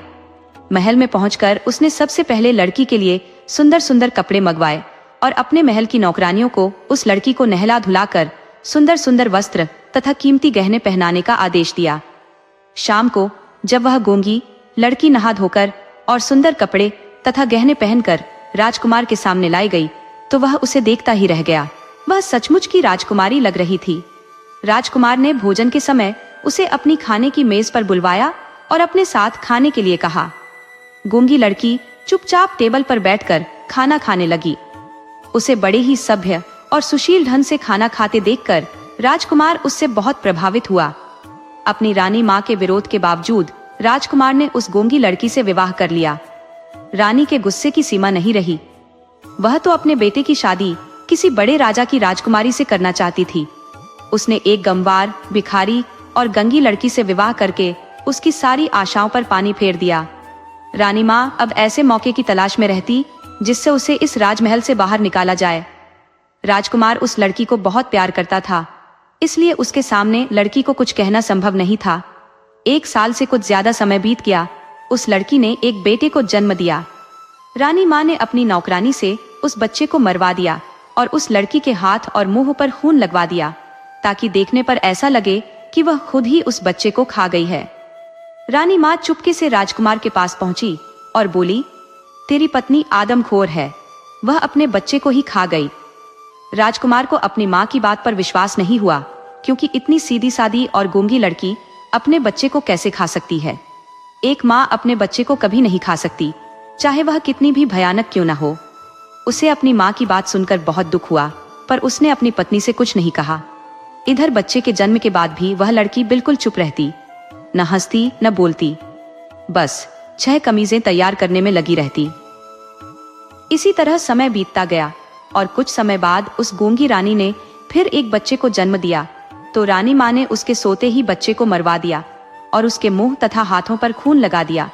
महल में पहुंचकर उसने सबसे पहले लड़की के लिए सुंदर सुंदर कपड़े मंगवाए और अपने महल की नौकरानियों को उस लड़की को नहला धुलाकर सुंदर सुंदर वस्त्र तथा कीमती गहने पहनाने का आदेश दिया। शाम को जब वह गूंगी लड़की नहा धोकर और सुंदर कपड़े तथा गहने पहनकर राजकुमार के सामने लाई गई तो वह उसे देखता ही रह गया। वह सचमुच की राजकुमारी लग रही थी। राजकुमार ने भोजन के समय उसे अपनी खाने की मेज पर बुलवाया और अपने साथ खाने के लिए कहा। गूंगी लड़की चुपचाप टेबल पर बैठकर खाना खाने लगी। उसे बड़े ही सभ्य और सुशील ढंग से खाना खाते देखकर राजकुमार उससे बहुत प्रभावित हुआ। अपनी रानी माँ के विरोध के बावजूद राजकुमार ने उस गूंगी लड़की से विवाह कर लिया। रानी के गुस्से की सीमा नहीं रही। वह तो अपने बेटे की शादी किसी बड़े राजा की राजकुमारी से करना चाहती थी। उसने एक गंवार, भिखारी और गंगी लड़की से विवाह करके उसकी सारी आशाओं पर पानी फेर दिया। रानी माँ अब ऐसे मौके की तलाश में रहती जिससे उसे इस राजमहल से बाहर निकाला जाए। राजकुमार उस लड़की को बहुत प्यार करता था, इसलिए उसके सामने लड़की को कुछ कहना संभव नहीं था। 1 साल से कुछ ज्यादा समय बीत गया। उस लड़की ने एक बेटे को जन्म दिया। रानी माँ ने अपनी नौकरानी से उस बच्चे को मरवा दिया और उस लड़की के हाथ और मुंह पर खून लगवा दिया, ताकि देखने पर ऐसा लगे कि वह खुद ही उस बच्चे को खा गई है। रानी माँ चुपके से राजकुमार के पास पहुंची और बोली, तेरी पत्नी आदमखोर है, वह अपने बच्चे को ही खा गई। राजकुमार को अपनी माँ की बात पर विश्वास नहीं हुआ, क्योंकि इतनी सीधी सादी और गूंगी लड़की अपने बच्चे को कैसे खा सकती है। एक माँ अपने बच्चे को कभी नहीं खा सकती, चाहे वह कितनी भी भयानक क्यों न हो। उसे अपनी माँ की बात सुनकर बहुत दुख हुआ, पर उसने अपनी पत्नी से कुछ नहीं कहा। इधर बच्चे के जन्म के बाद भी वह लड़की बिल्कुल चुप रहती, न हंसती न बोलती, बस 6 कमीजें तैयार करने में लगी रहती। इसी तरह समय बीतता गया और कुछ समय बाद उस गूंगी रानी ने फिर एक बच्चे को जन्म दिया। तो रानी माँ ने उसके सोते ही बच्चे को मरवा दिया और उसके मुंह तथा हाथों पर खून लगा दिया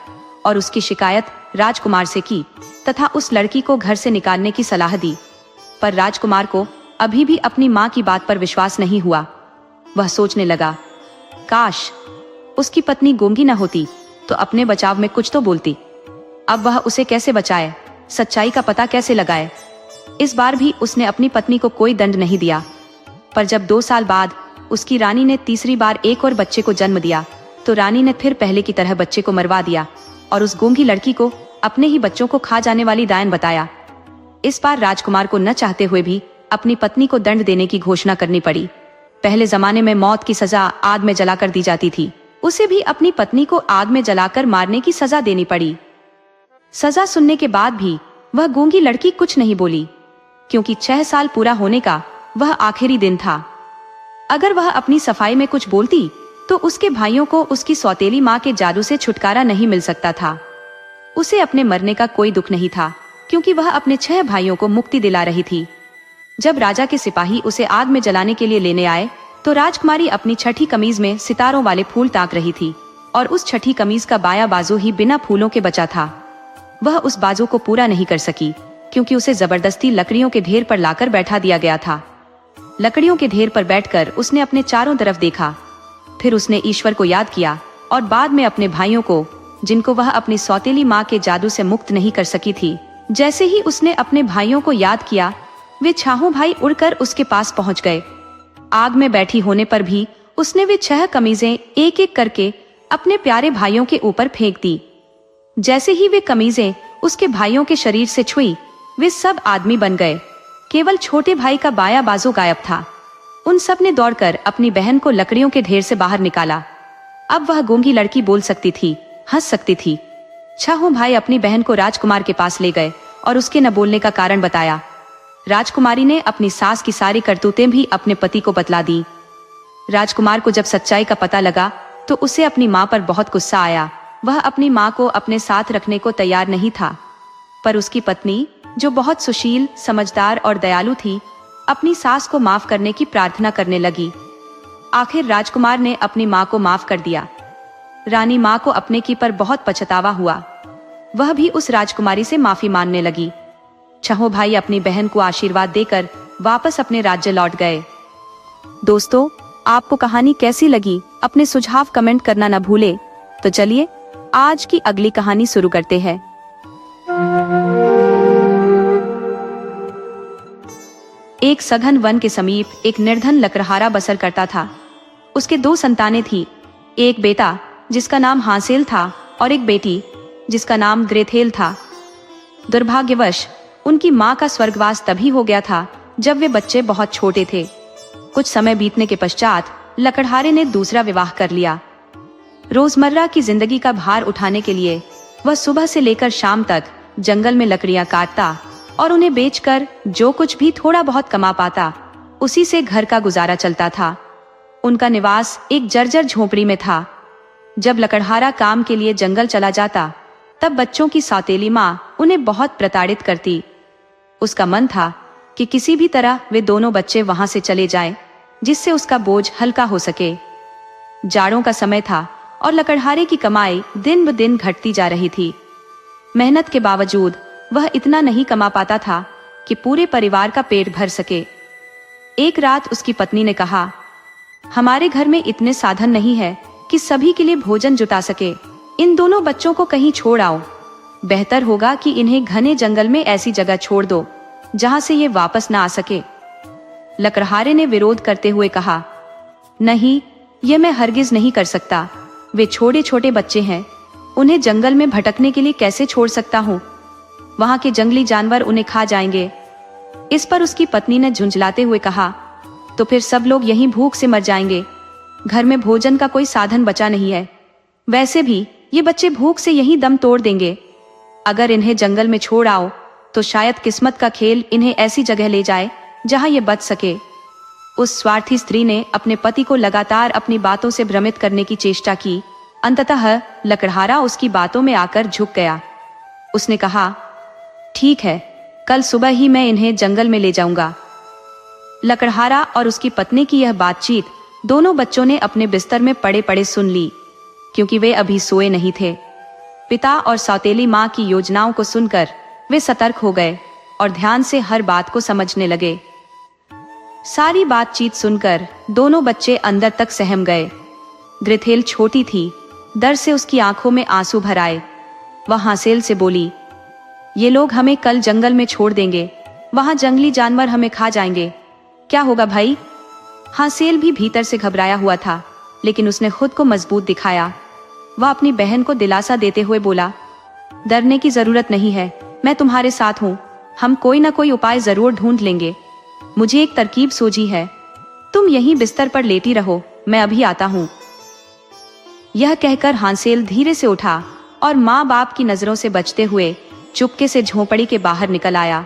और उसकी शिकायत राजकुमार से की तथा उस लड़की को घर से निकालने की सलाह दी। पर राजकुमार को अभी भी अपनी माँ की बात पर विश्वास नहीं हुआ। वह सोचने लगा, काश उसकी पत्नी गूंगी न होती तो अपने बचाव में कुछ तो बोलती। अब वह उसे कैसे बचाए, सच्चाई का पता कैसे लगाए। इस बार भी उसने अपनी पत्नी को कोई दंड नहीं दिया। पर जब 2 साल बाद उसकी रानी ने तीसरी बार एक और बच्चे को जन्म दिया, तो रानी ने फिर पहले की तरह बच्चे को मरवा दिया और उस गूंगी लड़की को अपने ही बच्चों को खा जाने वाली डायन बताया। इस बार राजकुमार को न चाहते हुए भी अपनी पत्नी को दंड देने की घोषणा करनी पड़ी। पहले जमाने में मौत की सजा आग में जलाकर दी जाती थी, उसे भी अपनी पत्नी को आग में जलाकर मारने की सजा देनी पड़ी। सजा सुनने के बाद भी वह गूंगी लड़की कुछ नहीं बोली, क्योंकि 6 साल पूरा होने का वह आखिरी दिन था। अगर वह अपनी सफाई में कुछ बोलती तो उसके भाइयों को उसकी सौतेली माँ के जादू से छुटकारा नहीं मिल सकता था। उसे अपने मरने का कोई दुख नहीं था, क्योंकि वह अपने 6 भाइयों को मुक्ति दिला रही थी। जब राजा के सिपाही उसे आग में जलाने के लिए लेने आए, तो राजकुमारी अपनी छठी कमीज में सितारों वाले फूल ताक रही थी और उस छठी कमीज का बायां बाजू ही बिना फूलों के बचा था। वह उस बाजू को पूरा नहीं कर सकी, क्योंकि उसे जबरदस्ती लकड़ियों के ढेर पर लाकर बैठा दिया गया था। लकड़ियों के ढेर पर बैठकर उसने अपने चारों तरफ देखा। फिर उसने ईश्वर को याद किया और बाद में अपने भाइयों को, जिनको वह अपनी सौतेली माँ के जादू से मुक्त नहीं कर सकी थी। जैसे ही उसने अपने भाइयों को याद किया, वे छाहों भाई उड़कर उसके पास पहुंच गए। आग में बैठी होने पर भी उसने वे 6 कमीजें एक एक करके अपने प्यारे भाइयों के ऊपर फेंक दी। जैसे ही वे कमीजें उसके भाइयों के शरीर से छुई, वे सब आदमी बन गए। केवल छोटे भाई का बायां बाजू गायब था। उन सब ने दौड़कर अपनी बहन को लकड़ियों के ढेर से बाहर निकाला। अब वह गूंगी लड़की बोल सकती थी, हंस सकती थी। छहों भाई अपनी बहन को राजकुमार के पास ले गए और उसके न बोलने का कारण बताया। राजकुमारी ने अपनी सास की सारी करतूतें भी अपने पति को बतला दी। राजकुमार को जब सच्चाई का पता लगा तो उसे अपनी माँ पर बहुत गुस्सा आया। वह अपनी माँ को अपने साथ रखने को तैयार नहीं था, पर उसकी पत्नी, जो बहुत सुशील, समझदार और दयालु थी, अपनी सास को माफ करने की प्रार्थना करने लगी। आखिर राजकुमार ने अपनी माँ को माफ कर दिया। रानी माँ को अपने की पर बहुत पछतावा हुआ। वह भी उस राजकुमारी से माफी मांगने लगी। छहों भाई अपनी बहन को आशीर्वाद देकर वापस अपने राज्य लौट गए। दोस्तों, आपको कहानी कैसी लगी? अपने सुझाव कमेंट करना न भूले। तो चलिए आज की अगली कहानी शुरू करते हैं। एक सघन वन के समीप एक निर्धन लकड़हारा बसर करता था। उसके 2 संतानें थी, एक बेटा जिसका नाम हासेल था और एक बेटी जिसका नाम ग्रेथेल था। दुर्भाग्यवश उनकी माँ का स्वर्गवास तभी हो गया था जब वे बच्चे बहुत छोटे थे। कुछ समय बीतने के पश्चात लकड़हारे ने दूसरा विवाह कर लिया। रोजमर्रा की जिंदगी का भार उठाने के लिए वह सुबह से लेकर शाम तक जंगल में लकड़ियां काटता, और उन्हें बेचकर जो कुछ भी थोड़ा बहुत कमा पाता उसी से घर का गुजारा चलता था। उनका निवास एक जर्जर झोपड़ी में था। जब लकड़हारा काम के लिए जंगल चला जाता तब बच्चों की सौतेली माँ उन्हें बहुत प्रताड़ित करती। उसका मन था कि किसी भी तरह वे दोनों बच्चे वहां से चले जाएं, जिससे उसका बोझ हल्का हो सके। जाड़ों का समय था और लकड़हारे की कमाई दिन ब दिन घटती जा रही थी। मेहनत के बावजूद वह इतना नहीं कमा पाता था कि पूरे परिवार का पेट भर सके। एक रात उसकी पत्नी ने कहा, हमारे घर में इतने साधन नहीं है कि सभी के लिए भोजन जुटा सके। इन दोनों बच्चों को कहीं छोड़ आओ। बेहतर होगा कि इन्हें घने जंगल में ऐसी जगह छोड़ दो जहां से ये वापस ना आ सके। लकड़हारे ने विरोध करते हुए कहा, नहीं, ये मैं हरगिज नहीं कर सकता। वे छोटे छोटे बच्चे हैं, उन्हें जंगल में भटकने के लिए कैसे छोड़ सकता हूँ? वहां के जंगली जानवर उन्हें खा जाएंगे। इस पर उसकी पत्नी ने झुंझलाते हुए कहा, तो फिर सब लोग यहीं भूख से मर जाएंगे। घर में भोजन का कोई साधन बचा नहीं है। वैसे भी ये बच्चे भूख से यहीं दम तोड़ देंगे। अगर इन्हें जंगल में छोड़ आओ तो शायद किस्मत का खेल इन्हें ऐसी जगह ले जाए जहां ये बच सके। उस स्वार्थी स्त्री ने अपने पति को लगातार अपनी बातों से भ्रमित करने की चेष्टा की। अंततः लकड़हारा उसकी बातों में आकर झुक गया। उसने कहा, ठीक है, कल सुबह ही मैं इन्हें जंगल में ले जाऊंगा। लकड़हारा और उसकी पत्नी की यह बातचीत दोनों बच्चों ने अपने बिस्तर में पड़े पड़े सुन ली, क्योंकि वे अभी सोए नहीं थे। पिता और सौतेली माँ की योजनाओं को सुनकर वे सतर्क हो गए और ध्यान से हर बात को समझने लगे। सारी बातचीत सुनकर दोनों बच्चे अंदर तक सहम गए। ग्रेथेल छोटी थी, डर से उसकी आंखों में आंसू भर आए। वह हांसेल से बोली, ये लोग हमें कल जंगल में छोड़ देंगे, वहां जंगली जानवर हमें खा जाएंगे। क्या होगा भाई? हांसेल भी भीतर से घबराया हुआ था, लेकिन उसने खुद को मजबूत दिखाया। वह अपनी बहन को दिलासा देते हुए बोला, डरने की जरूरत नहीं है, मैं तुम्हारे साथ हूँ। हम कोई ना कोई उपाय जरूर ढूंढ लेंगे। मुझे एक तरकीब सूझी है, तुम यहीं बिस्तर पर लेटी रहो, मैं अभी आता हूँ। यह कहकर हांसेल धीरे से उठा और माँ बाप की नजरों से बचते हुए चुपके से झोंपड़ी के बाहर निकल आया।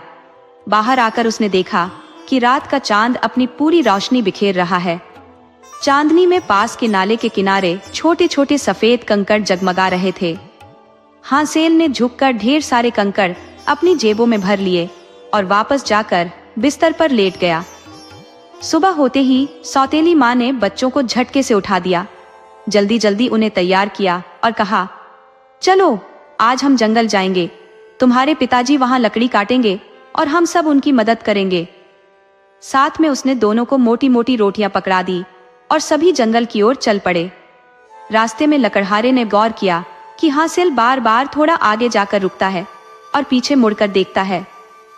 बाहर आकर उसने देखा कि रात का चांद अपनी पूरी रोशनी बिखेर रहा है। चांदनी में पास के नाले के किनारे छोटे छोटे सफेद कंकड़ जगमगा रहे थे। हांसेल ने झुककर ढेर सारे कंकड़ अपनी जेबों में भर लिए और वापस जाकर बिस्तर पर लेट गया। सुबह होते ही सौतेली माँ ने बच्चों को झटके से उठा दिया। जल्दी जल्दी उन्हें तैयार किया और कहा, चलो आज हम जंगल जाएंगे। तुम्हारे पिताजी वहां लकड़ी काटेंगे और हम सब उनकी मदद करेंगे। साथ में उसने दोनों को मोटी मोटी रोटियां पकड़ा दी और सभी जंगल की ओर चल पड़े। रास्ते में लकड़हारे ने गौर किया कि हांसेल बार बार थोड़ा आगे जाकर रुकता है और पीछे मुड़कर देखता है।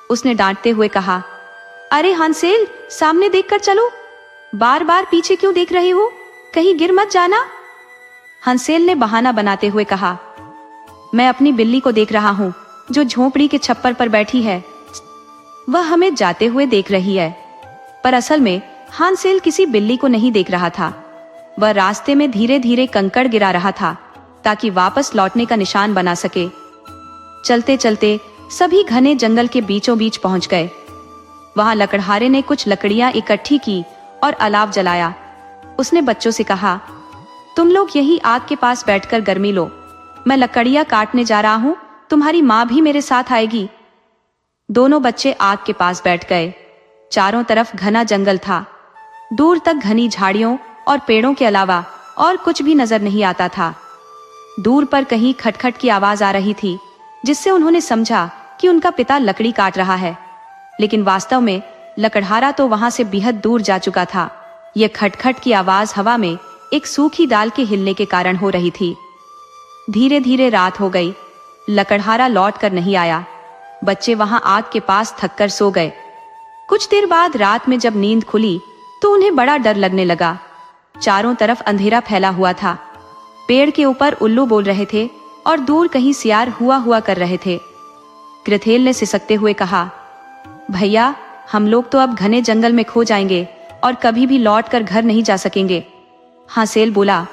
उसने डांटते हुए कहा, अरे हांसेल, सामने देखकर चलो, बार बार पीछे क्यों देख रहे हो? कहीं गिर मत जाना। हांसेल ने बहाना बनाते हुए कहा, मैं अपनी बिल्ली को देख रहा हूँ जो झोंपड़ी के छप्पर पर बैठी है। वह हमें जाते हुए देख रही है। पर असल में हांसेल किसी बिल्ली को नहीं देख रहा था। वह रास्ते में धीरे धीरे कंकड़ गिरा रहा था ताकि वापस लौटने का निशान बना सके। चलते चलते सभी घने जंगल के बीचों बीच पहुंच गए। वहां लकड़हारे ने कुछ लकड़ियां इकट्ठी की और अलाव जलाया। उसने बच्चों से कहा, तुम लोग यही आग के पास बैठकर गर्मी लो, मैं लकड़ियां काटने जा रहा हूं, तुम्हारी माँ भी मेरे साथ आएगी। दोनों बच्चे आग के पास बैठ गए। चारों तरफ घना जंगल था। दूर तक घनी झाड़ियों और पेड़ों के अलावा और कुछ भी नजर नहीं आता था। दूर पर कहीं खटखट की आवाज आ रही थी, जिससे उन्होंने समझा कि उनका पिता लकड़ी काट रहा है। लेकिन वास्तव में लकड़हारा तो वहां से बेहद दूर जा चुका था। यह खटखट की आवाज हवा में एक सूखी डाल के हिलने के कारण हो रही थी। धीरे धीरे रात हो गई। लकड़हारा लौट कर नहीं आया। बच्चे वहां आग के पास थककर सो गए। कुछ देर बाद रात में जब नींद खुली तो उन्हें बड़ा डर लगने लगा। चारों तरफ अंधेरा फैला हुआ था। पेड़ के ऊपर उल्लू बोल रहे थे और दूर कहीं सियार हुआ कर रहे थे। ग्रेथेल ने सिसकते हुए कहा, भैया, हम लोग तो अब घने जंगल में खो जाएंगे और कभी भी लौट कर घर नहीं जा सकेंगे। हांसेल बोला,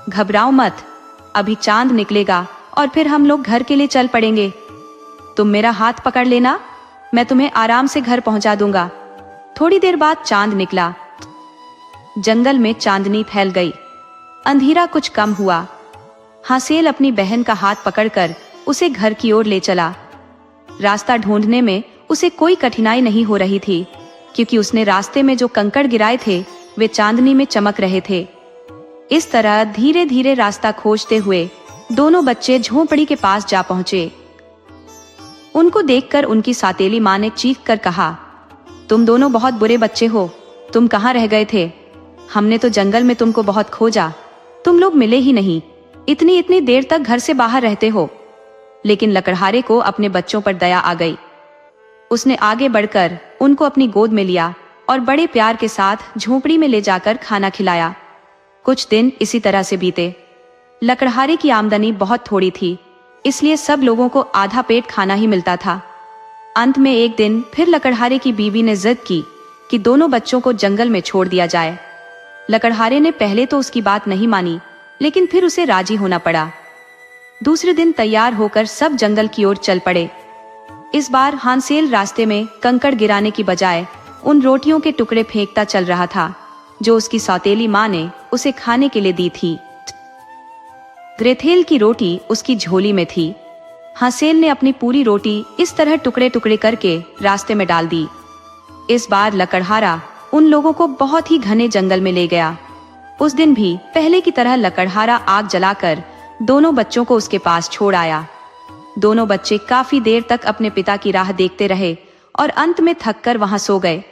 घबराओ मत, अभी चांद निकलेगा और फिर हम लोग घर के लिए चल पड़ेंगे। तुम मेरा हाथ पकड़ लेना। मैं तुम्हें आराम से घर पहुंचा दूंगा। थोड़ी देर बाद चांद निकला। जंगल में चांदनी फैल गई। अंधेरा कुछ कम हुआ। हासेल अपनी बहन का हाथ पकड़कर उसे घर की ओर ले चला। रास्ता ढूंढने में उसे कोई कठिनाई नहीं हो रही थी, क्योंकि उसने रास्ते में जो कंकड़ गिराए थे वे चांदनी में चमक रहे थे। इस तरह धीरे धीरे रास्ता खोजते हुए दोनों बच्चे झोंपड़ी के पास जा पहुंचे। उनको देखकर उनकी सौतेली माँ ने चीख कर कहा, तुम दोनों बहुत बुरे बच्चे हो, तुम कहाँ रह गए थे? हमने तो जंगल में तुमको बहुत खोजा, तुम लोग मिले ही नहीं। इतनी इतनी देर तक घर से बाहर रहते हो। लेकिन लकड़हारे को अपने बच्चों पर दया आ गई। उसने आगे बढ़कर उनको अपनी गोद में लिया और बड़े प्यार के साथ झोंपड़ी में ले जाकर खाना खिलाया। कुछ दिन इसी तरह से बीते। लकड़हारे की आमदनी बहुत थोड़ी थी, इसलिए सब लोगों को आधा पेट खाना ही मिलता था। अंत में एक दिन फिर लकड़हारे की बीवी ने जिद की कि दोनों बच्चों को जंगल में छोड़ दिया जाए। लकड़हारे ने पहले तो उसकी बात नहीं मानी, लेकिन फिर उसे राजी होना पड़ा। दूसरे दिन तैयार होकर सब जंगल की ओर चल पड़े। इस बार हांसेल रास्ते में कंकड़ गिराने की बजाय उन रोटियों के टुकड़े फेंकता चल रहा था जो उसकी सौतेली माँ ने उसे खाने के लिए दी थी। ग्रेथेल की रोटी उसकी झोली में थी। हांसेल ने अपनी पूरी रोटी इस तरह टुकड़े टुकड़े करके रास्ते में डाल दी। इस बार लकड़हारा उन लोगों को बहुत ही घने जंगल में ले गया। उस दिन भी पहले की तरह लकड़हारा आग जलाकर दोनों बच्चों को उसके पास छोड़ आया। दोनों बच्चे काफी देर तक अपने पिता की राह देखते रहे और अंत में थककर वहां सो गए।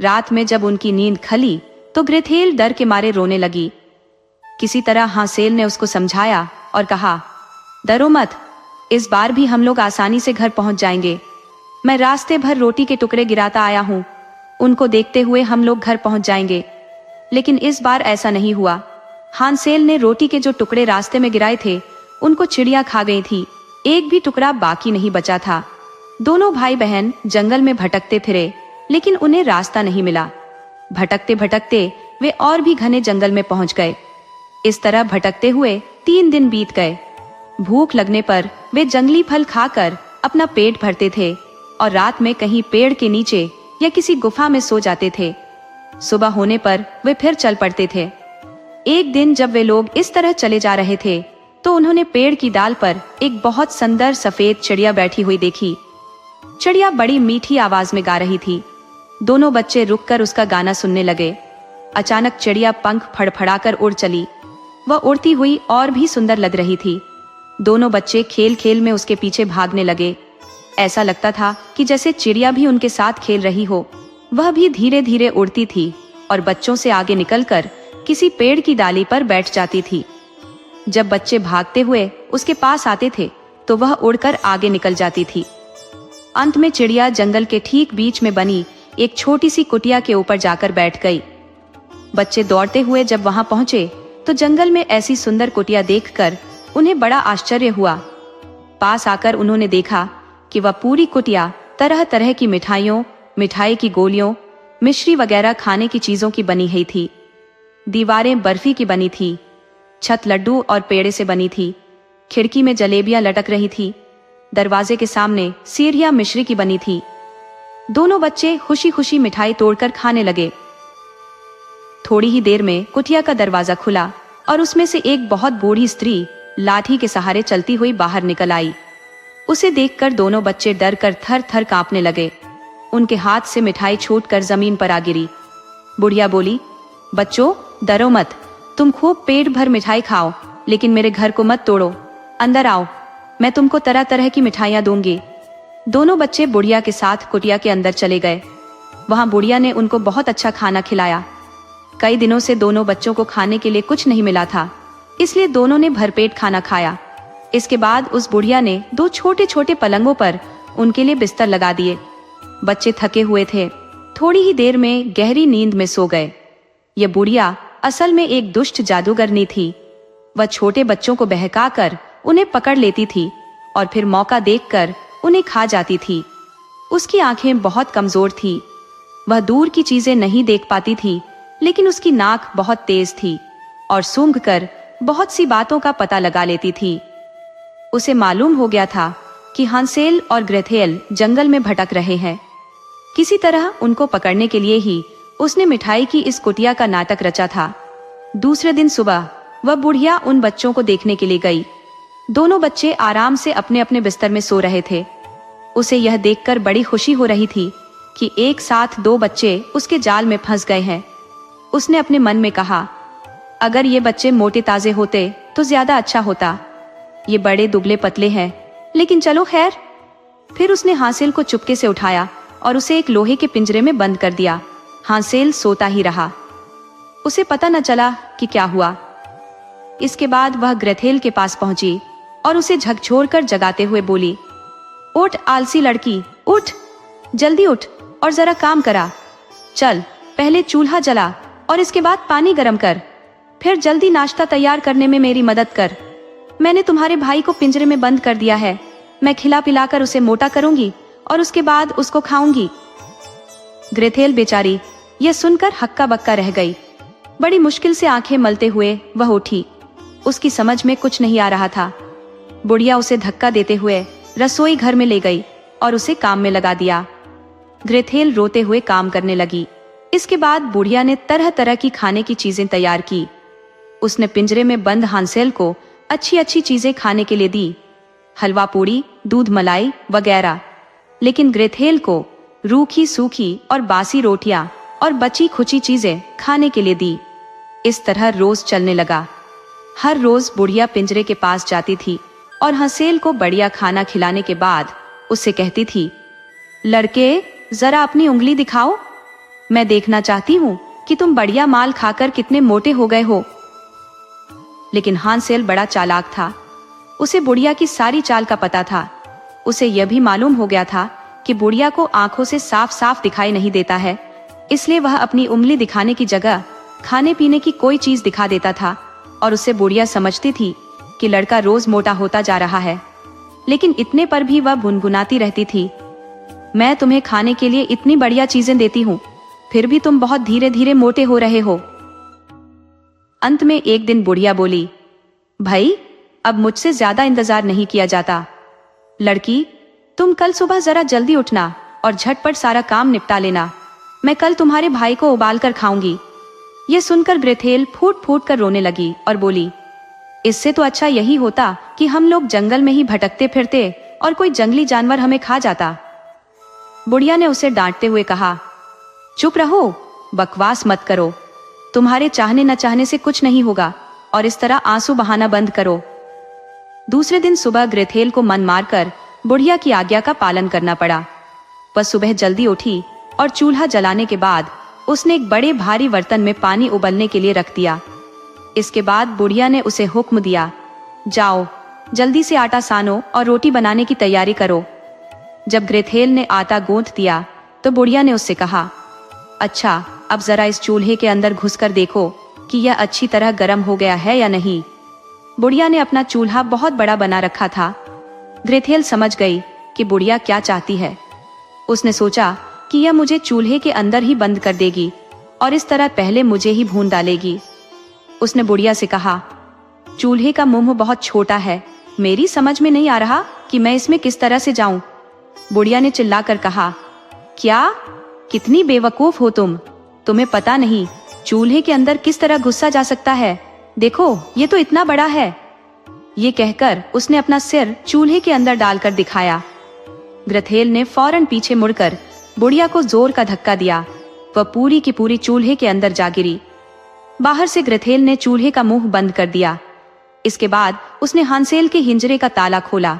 रात में जब उनकी नींद खली तो ग्रेथेल डर के मारे रोने लगी। किसी तरह हांसेल ने उसको समझाया और कहा, डरो मत, इस बार भी हम लोग आसानी से घर पहुंच जाएंगे। मैं रास्ते भर रोटी के टुकड़े गिराता आया हूं, उनको देखते हुए हम लोग घर पहुंच जाएंगे। लेकिन इस बार ऐसा नहीं हुआ। हांसेल ने रोटी के जो टुकड़े रास्ते में गिराए थे उनको चिड़िया खा गई थी। एक भी टुकड़ा बाकी नहीं बचा था। दोनों भाई बहन जंगल में भटकते फिरे, लेकिन उन्हें रास्ता नहीं मिला। भटकते भटकते वे और भी घने जंगल में पहुंच गए। इस तरह भटकते हुए 3 दिन बीत गए। भूख लगने पर वे जंगली फल खाकर अपना पेट भरते थे और रात में कहीं पेड़ के नीचे या किसी गुफा में सो जाते थे। सुबह होने पर वे फिर चल पड़ते थे। एक दिन जब वे लोग इस तरह चले जा रहे थे तो उन्होंने पेड़ की डाल पर एक बहुत सुंदर सफेद चिड़िया बैठी हुई देखी। चिड़िया बड़ी मीठी आवाज में गा रही थी। दोनों बच्चे रुककर उसका गाना सुनने लगे। अचानक चिड़िया पंख फड़फड़ाकर उड़ चली। वह उड़ती हुई और भी सुंदर लग रही थी। दोनों बच्चे खेल खेल में उसके पीछे भागने लगे। ऐसा लगता था कि जैसे चिड़िया भी उनके साथ खेल रही हो। वह भी धीरे धीरे उड़ती थी और बच्चों से आगे निकलकर किसी पेड़ की डाली पर बैठ जाती थी। जब बच्चे भागते हुए उसके पास आते थे तो वह उड़कर आगे निकल जाती थी। अंत में चिड़िया जंगल के ठीक बीच में बनी एक छोटी सी कुटिया के ऊपर जाकर बैठ गई। बच्चे दौड़ते हुए जब वहां पहुंचे तो जंगल में ऐसी सुंदर कुटिया देखकर उन्हें बड़ा आश्चर्य हुआ। पास आकर उन्होंने देखा कि वह पूरी कुटिया तरह तरह की मिठाइयों, मिठाई की गोलियों, मिश्री वगैरह खाने की चीजों की बनी हुई थी। दीवारें बर्फी की बनी थी। छत लड्डू और पेड़े से बनी थी। खिड़की में जलेबियां लटक रही थी। दरवाजे के सामने सीढ़ियां मिश्री की बनी थी। दोनों बच्चे खुशी खुशी मिठाई तोड़कर खाने लगे। थोड़ी ही देर में कुटिया का दरवाजा खुला और उसमें से एक बहुत बूढ़ी स्त्री लाठी के सहारे चलती हुई बाहर निकल आई। उसे देखकर दोनों बच्चे डर कर थर थर कांपने लगे। उनके हाथ से मिठाई छूटकर जमीन पर आ गिरी। बुढ़िया बोली, बच्चों डरो मत, तुम खूब पेट भर मिठाई खाओ, लेकिन मेरे घर को मत तोड़ो। अंदर आओ, मैं तुमको तरह तरह की मिठाइयाँ दूंगी। दोनों बच्चे बुढ़िया के साथ कुटिया के अंदर चले गए। वहां बुढ़िया ने उनको बहुत अच्छा खाना खिलाया। कई दिनों से दोनों बच्चों को खाने के लिए कुछ नहीं मिला था, इसलिए दोनों ने भरपेट खाना खाया। इसके बाद उस बुढ़िया ने 2 छोटे छोटे पलंगों पर उनके लिए बिस्तर लगा दिए। बच्चे थके हुए थे, थोड़ी ही देर में गहरी नींद में सो गए। ये बुढ़िया असल में एक दुष्ट जादूगरनी थी। वह छोटे बच्चों को बहकाकर उन्हें पकड़ लेती थी और फिर मौका देखकर उन्हें खा जाती थी। उसकी आंखें बहुत कमजोर थी। वह दूर की चीजें नहीं देख पाती थी, लेकिन उसकी नाक बहुत तेज थी और सूंघकर बहुत सी बातों का पता लगा लेती थी। उसे मालूम हो गया था कि हांसेल और ग्रेथेल जंगल में भटक रहे हैं। किसी तरह उनको पकड़ने के लिए ही उसने मिठाई की इस कुटिया का नाटक रचा था। दूसरे दिन सुबह वह बुढ़िया उन बच्चों को देखने के लिए गई। दोनों बच्चे आराम से अपने अपने बिस्तर में सो रहे थे। उसे यह देखकर बड़ी खुशी हो रही थी कि एक साथ 2 बच्चे उसके जाल में फंस गए हैं। उसने अपने मन में कहा, अगर ये बच्चे मोटे ताजे होते तो ज्यादा अच्छा होता। ये बड़े दुबले पतले हैं, लेकिन चलो खैर। फिर उसने हांसेल को चुपके से उठाया और उसे एक लोहे के पिंजरे में बंद कर दिया। हांसेल सोता ही रहा। उसे पता न चला कि क्या हुआ। इसके बाद वह ग्रेथेल के पास पहुंची और उसे झकझोरकर जगाते हुए बोली, उठ आलसी लड़की, उठ, जल्दी उठ और जरा काम करा। चल, पहले चूल्हा जला और इसके बाद पानी गरम कर, फिर जल्दी नाश्ता तैयार करने में मेरी मदद कर। मैंने तुम्हारे भाई को पिंजरे में बंद कर दिया है। मैं खिला पिलाकर उसे मोटा करूंगी और उसके बाद उसको खाऊंगी। ग्रेथेल बेचारी यह सुनकर हक्का बक्का रह गई। बड़ी मुश्किल से आंखें मलते हुए वह उठी। उसकी समझ में कुछ नहीं आ रहा था। बुढ़िया उसे धक्का देते हुए रसोई घर में ले गई और उसे काम में लगा दिया। ग्रेथेल रोते हुए काम करने लगी। इसके बाद बुढ़िया ने तरह तरह की खाने की चीजें तैयार की। उसने पिंजरे में बंद हांसेल को अच्छी अच्छी चीजें खाने के लिए दी, हलवा पूड़ी, दूध मलाई वगैरह। लेकिन ग्रेथेल को रूखी सूखी और बासी रोटियां और बची खुची चीजें खाने के लिए दी। इस तरह रोज चलने लगा। हर रोज बुढ़िया पिंजरे के पास जाती थी और हांसेल को बढ़िया खाना खिलाने के बाद उससे कहती थी, लड़के, जरा अपनी उंगली दिखाओ। मैं देखना चाहती हूँ कि तुम बढ़िया माल खाकर कितने मोटे हो गए हो। लेकिन हांसेल बड़ा चालाक था। उसे बुढ़िया की सारी चाल का पता था। उसे यह भी मालूम हो गया था कि बुढ़िया को आंखों से साफ साफ दिखाई नहीं देता है, इसलिए वह अपनी उंगली दिखाने की जगह खाने पीने की कोई चीज दिखा देता था और उससे बुढ़िया समझती थी कि लड़का रोज मोटा होता जा रहा है। लेकिन इतने पर भी वह गुनगुनाती रहती थी, मैं तुम्हें खाने के लिए इतनी बढ़िया चीजें देती हूँ, फिर भी तुम बहुत धीरे धीरे मोटे हो रहे हो। अंत में एक दिन बुढ़िया बोली, भाई, अब मुझसे ज्यादा इंतजार नहीं किया जाता। लड़की, तुम कल सुबह जरा जल्दी उठना और झटपट सारा काम निपटा लेना। मैं कल तुम्हारे भाई को उबाल कर खाऊंगी। यह सुनकर ग्रेथेल फूट फूट कर रोने लगी और बोली, इससे तो अच्छा यही होता कि हम लोग जंगल में ही भटकते फिरते और कोई जंगली जानवर हमें खा जाता। बुढ़िया ने उसे डांटते हुए कहा, चुप रहो, बकवास मत करो। तुम्हारे चाहने न चाहने से कुछ नहीं होगा और इस तरह आंसू बहाना बंद करो। दूसरे दिन सुबह ग्रेथेल को मन मारकर बुढ़िया की आज्ञा का पालन करना पड़ा। वह सुबह जल्दी उठी और चूल्हा जलाने के बाद उसने एक बड़े भारी बर्तन में पानी उबलने के लिए रख दिया। इसके बाद बुढ़िया ने उसे हुक्म दिया, जाओ, जल्दी से आटा सानो और रोटी बनाने की तैयारी करो। जब ग्रेथेल ने आटा गूंथ दिया तो बुढ़िया ने उससे कहा, अच्छा, अब जरा इस चूल्हे के अंदर घुसकर देखो कि यह अच्छी तरह गर्म हो गया है या नहीं। बुढ़िया ने अपना चूल्हा बहुत बड़ा बना रखा था। ग्रेथेल समझ गई कि बुढ़िया क्या चाहती है। उसने सोचा कि यह मुझे चूल्हे के अंदर ही बंद कर देगी और इस तरह पहले मुझे ही भून डालेगी। उसने बुढ़िया से कहा, चूल्हे का मुंह बहुत छोटा है, मेरी समझ में नहीं आ रहा कि मैं इसमें किस तरह से जाऊं। बुढ़िया ने चिल्लाकर कहा, क्या, कितनी बेवकूफ हो तुम, तुम्हें पता नहीं चूल्हे के अंदर किस तरह घुसा जा सकता है। देखो, ये तो इतना बड़ा है। ये कहकर उसने अपना सिर चूल्हे के अंदर डालकर दिखाया। ग्रेथेल ने फौरन पीछे मुड़कर बुढ़िया को जोर का धक्का दिया। वह पूरी की पूरी चूल्हे के अंदर जा गिरी। बाहर से ग्रेथेल ने चूल्हे का मुंह बंद कर दिया। इसके बाद उसने हांसेल के हिंजरे का ताला खोला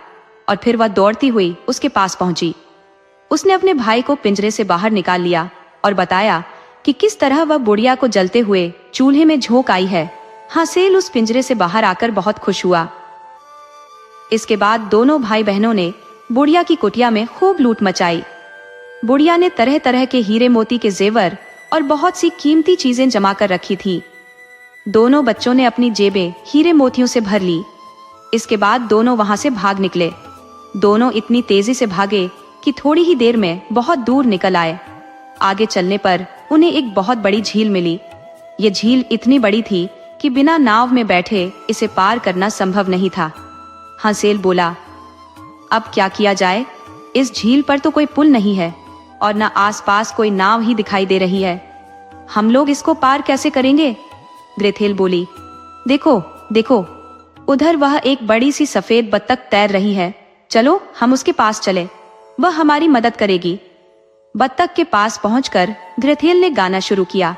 और फिर वह दौड़ती हुई उसके पास पहुंची। उसने अपने भाई को पिंजरे से बाहर निकाल लिया और बताया कि किस तरह वह बुढ़िया को जलते हुए चूल्हे में झोंक आई है। हांसेल उस पिंजरे से बाहर आकर बहुत खुश हुआ। इसके बाद दोनों भाई बहनों ने बुढ़िया की कुटिया में खूब लूट मचाई। बुढ़िया ने तरह तरह के हीरे मोती के जेवर और बहुत सी कीमती चीजें जमा कर रखी थी। दोनों बच्चों ने अपनी जेबें हीरे मोतियों से भर ली। इसके बाद दोनों वहां से भाग निकले। दोनों इतनी तेजी से भागे कि थोड़ी ही देर में बहुत दूर निकल आए। आगे चलने पर उन्हें एक बहुत बड़ी झील मिली। ये झील इतनी बड़ी थी कि बिना नाव में बैठे इसे पार करना संभव नहीं था। हांसेल बोला, अब क्या किया जाए? इस झील पर तो कोई पुल नहीं है और न आसपास कोई नाव ही दिखाई दे रही है। हम लोग इसको पार कैसे करेंगे? ग्रेथेल बोली। देखो देखो, उधर वह एक बड़ी सी सफेद बत्तख तैर रही है। चलो हम उसके पास चले, वह हमारी मदद करेगी। बत्तख के पास पहुंचकर ग्रेथेल ने गाना शुरू किया।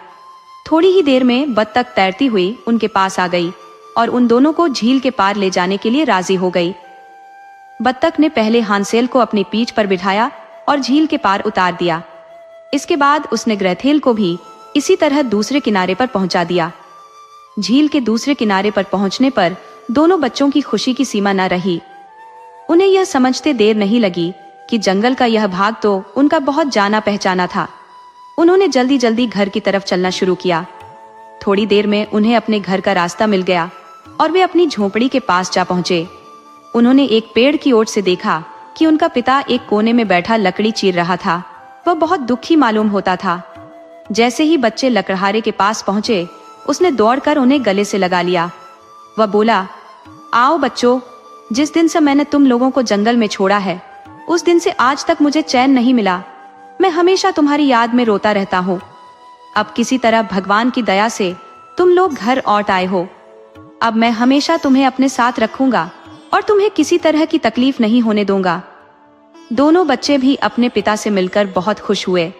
थोड़ी ही देर में बत्तख तैरती हुई उनके पास आ गई और उन दोनों को झील के पार ले जाने के लिए राजी हो गई। बत्तख ने पहले हांसेल को अपनी पीठ पर बिठाया और झील के पार उतार दिया। इसके बाद उसने ग्रेथेल को भी इसी तरह दूसरे किनारे पर पहुंचा दिया। झील के दूसरे किनारे पर पहुंचने पर दोनों बच्चों की खुशी की सीमा न रही। उन्हें यह समझते देर नहीं लगी कि जंगल का यह भाग तो उनका बहुत जाना पहचाना था। उन्होंने जल्दी जल्दी घर की तरफ चलना शुरू किया। थोड़ी देर में उन्हें अपने घर का रास्ता मिल गया और वे अपनी झोपड़ी के पास जा पहुंचे। उन्होंने एक पेड़ की ओर से देखा कि उनका पिता एक कोने में बैठा लकड़ी चीर रहा था। वह बहुत दुखी मालूम होता था। जैसे ही बच्चे लकड़हारे के पास पहुंचे, उसने दौड़कर उन्हें गले से लगा लिया। वह बोला, आओ बच्चों, जिस दिन से मैंने तुम लोगों को जंगल में छोड़ा है, उस दिन से आज तक मुझे चैन नहीं मिला। मैं हमेशा तुम्हारी याद में रोता रहता हूँ। अब किसी तरह भगवान की दया से तुम लोग घर लौट आए हो। अब मैं हमेशा तुम्हें अपने साथ रखूंगा और तुम्हें किसी तरह की तकलीफ नहीं होने दूंगा। दोनों बच्चे भी अपने पिता से मिलकर बहुत खुश हुए।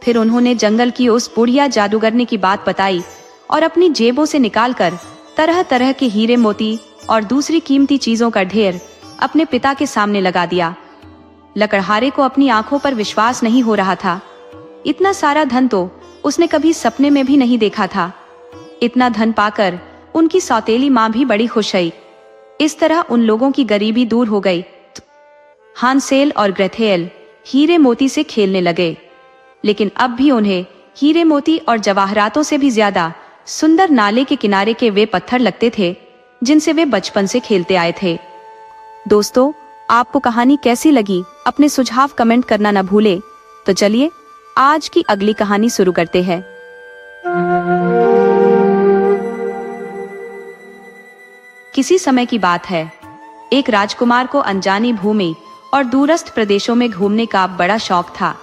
फिर उन्होंने जंगल की उस बुढ़िया जादूगरनी की बात बताई और अपनी जेबों से निकालकर तरह तरह के हीरे मोती और दूसरी कीमती चीजों का ढेर अपने पिता के सामने लगा दिया। लकड़हारे को अपनी आंखों पर विश्वास नहीं हो रहा था। इतना सारा धन तो उसने कभी सपने में भी नहीं देखा था। इतना धन पाकर उनकी सौतेली माँ भी बड़ी खुश हुई। इस तरह उन लोगों की गरीबी दूर हो गई। हांसेल और ग्रेथेल हीरे मोती से खेलने लगे, लेकिन अब भी उन्हें हीरे मोती और जवाहरातों से भी ज्यादा सुंदर नाले के किनारे के वे पत्थर लगते थे जिनसे वे बचपन से खेलते आए थे। दोस्तों, आपको कहानी कैसी लगी? अपने सुझाव कमेंट करना न भूले। तो चलिए आज की अगली कहानी शुरू करते हैं। किसी समय की बात है, एक राजकुमार को अनजानी भूमि और दूरस्थ प्रदेशों में घूमने का बड़ा शौक था।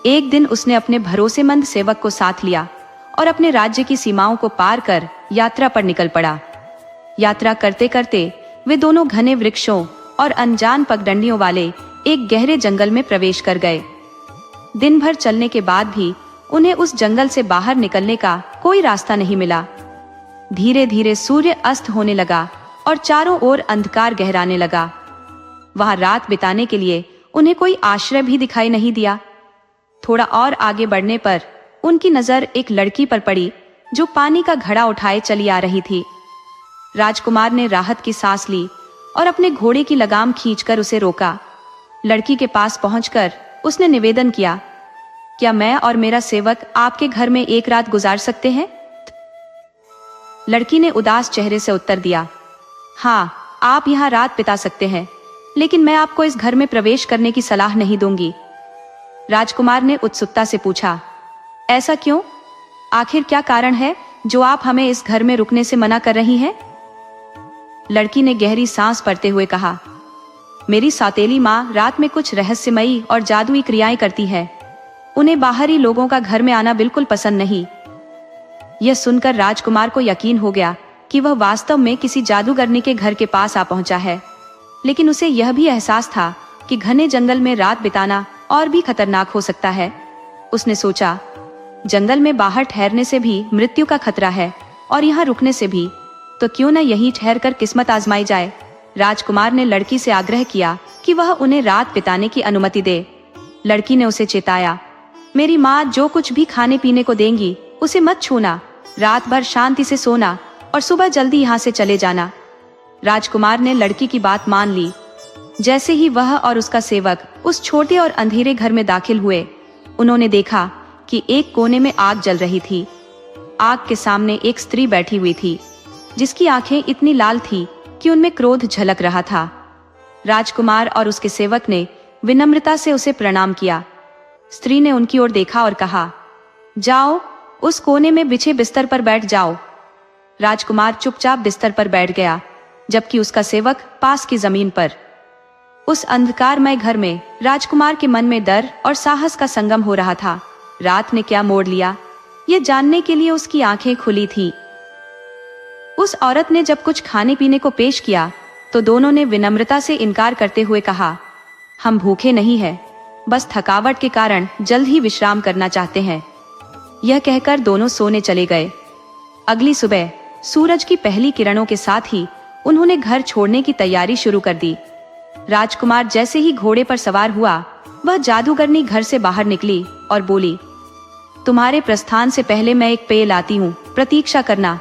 एक दिन उसने अपने भरोसेमंद सेवक को साथ लिया और अपने राज्य की सीमाओं को पार कर यात्रा पर निकल पड़ा। यात्रा करते करते वे दोनों घने वृक्षों और अनजान पगडंडियों वाले एक गहरे जंगल में प्रवेश कर गए। दिन भर चलने के बाद भी उन्हें उस जंगल से बाहर निकलने का कोई रास्ता नहीं मिला। धीरे धीरे सूर्य अस्त होने लगा और चारों ओर अंधकार गहराने लगा। वहां रात बिताने के लिए उन्हें कोई आश्रय भी दिखाई नहीं दिया। थोड़ा और आगे बढ़ने पर उनकी नजर एक लड़की पर पड़ी जो पानी का घड़ा उठाए चली आ रही थी। राजकुमार ने राहत की सांस ली और अपने घोड़े की लगाम खींचकर उसे रोका। लड़की के पास पहुंचकर उसने निवेदन किया, क्या मैं और मेरा सेवक आपके घर में एक रात गुजार सकते हैं? लड़की ने उदास चेहरे से उत्तर दिया, हाँ, आप यहाँ रात बिता सकते हैं, लेकिन मैं आपको इस घर में प्रवेश करने की सलाह नहीं दूंगी। राजकुमार ने उत्सुकता से पूछा, ऐसा क्यों? आखिर क्या कारण है जो आप हमें इस घर में रुकने से मना कर रही हैं? लड़की ने गहरी सांस भरते हुए कहा, मेरी सौतेली माँ रात में कुछ रहस्यमयी और जादुई क्रियाएं करती है। उन्हें बाहरी लोगों का घर में आना बिल्कुल पसंद नहीं। यह सुनकर राजकुमार को यकीन हो गया कि वह वास्तव में किसी जादूगरनी के घर के पास आ पहुंचा है, लेकिन उसे यह भी एहसास था कि घने जंगल में रात बिताना और भी खतरनाक हो सकता है। उसने सोचा, जंगल में बाहर ठहरने से भी मृत्यु का खतरा है और यहाँ रुकने से भी, तो क्यों न यहीं ठहरकर किस्मत आजमाई जाए। राजकुमार ने लड़की से आग्रह किया कि वह उन्हें रात बिताने की अनुमति दे। लड़की ने उसे चेताया, मेरी माँ जो कुछ भी खाने पीने को देंगी उसे मत छूना। रात भर शांति से सोना और सुबह जल्दी यहाँ से चले जाना। राजकुमार ने लड़की की बात मान ली। जैसे ही वह और उसका सेवक उस छोटे और अंधेरे घर में दाखिल हुए, उन्होंने देखा कि एक कोने में आग जल रही थी। आग के सामने एक स्त्री बैठी हुई थी जिसकी आंखें इतनी लाल थी कि उनमें क्रोध झलक रहा था। राजकुमार और उसके सेवक ने विनम्रता से उसे प्रणाम किया। स्त्री ने उनकी ओर देखा और कहा, जाओ, उस कोने में बिछे बिस्तर पर बैठ जाओ। राजकुमार चुपचाप बिस्तर पर बैठ गया, जबकि उसका सेवक पास की जमीन पर। उस अंधकारमय घर में राजकुमार के मन में डर और साहस का संगम हो रहा था। रात ने क्या मोड़ लिया, ये जानने के लिए उसकी आंखें खुली थी। उस औरत ने जब कुछ खाने पीने को पेश किया तो दोनों ने विनम्रता से इनकार करते हुए कहा, हम भूखे नहीं हैं, बस थकावट के कारण जल्द ही विश्राम करना चाहते हैं। यह कहकर दोनों सोने चले गए। अगली सुबह सूरज की पहली किरणों के साथ ही उन्होंने घर छोड़ने की तैयारी शुरू कर दी। राजकुमार जैसे ही घोड़े पर सवार हुआ, वह जादूगरनी घर से बाहर निकली और बोली, तुम्हारे प्रस्थान से पहले मैं एक पेय लाती हूँ, प्रतीक्षा करना।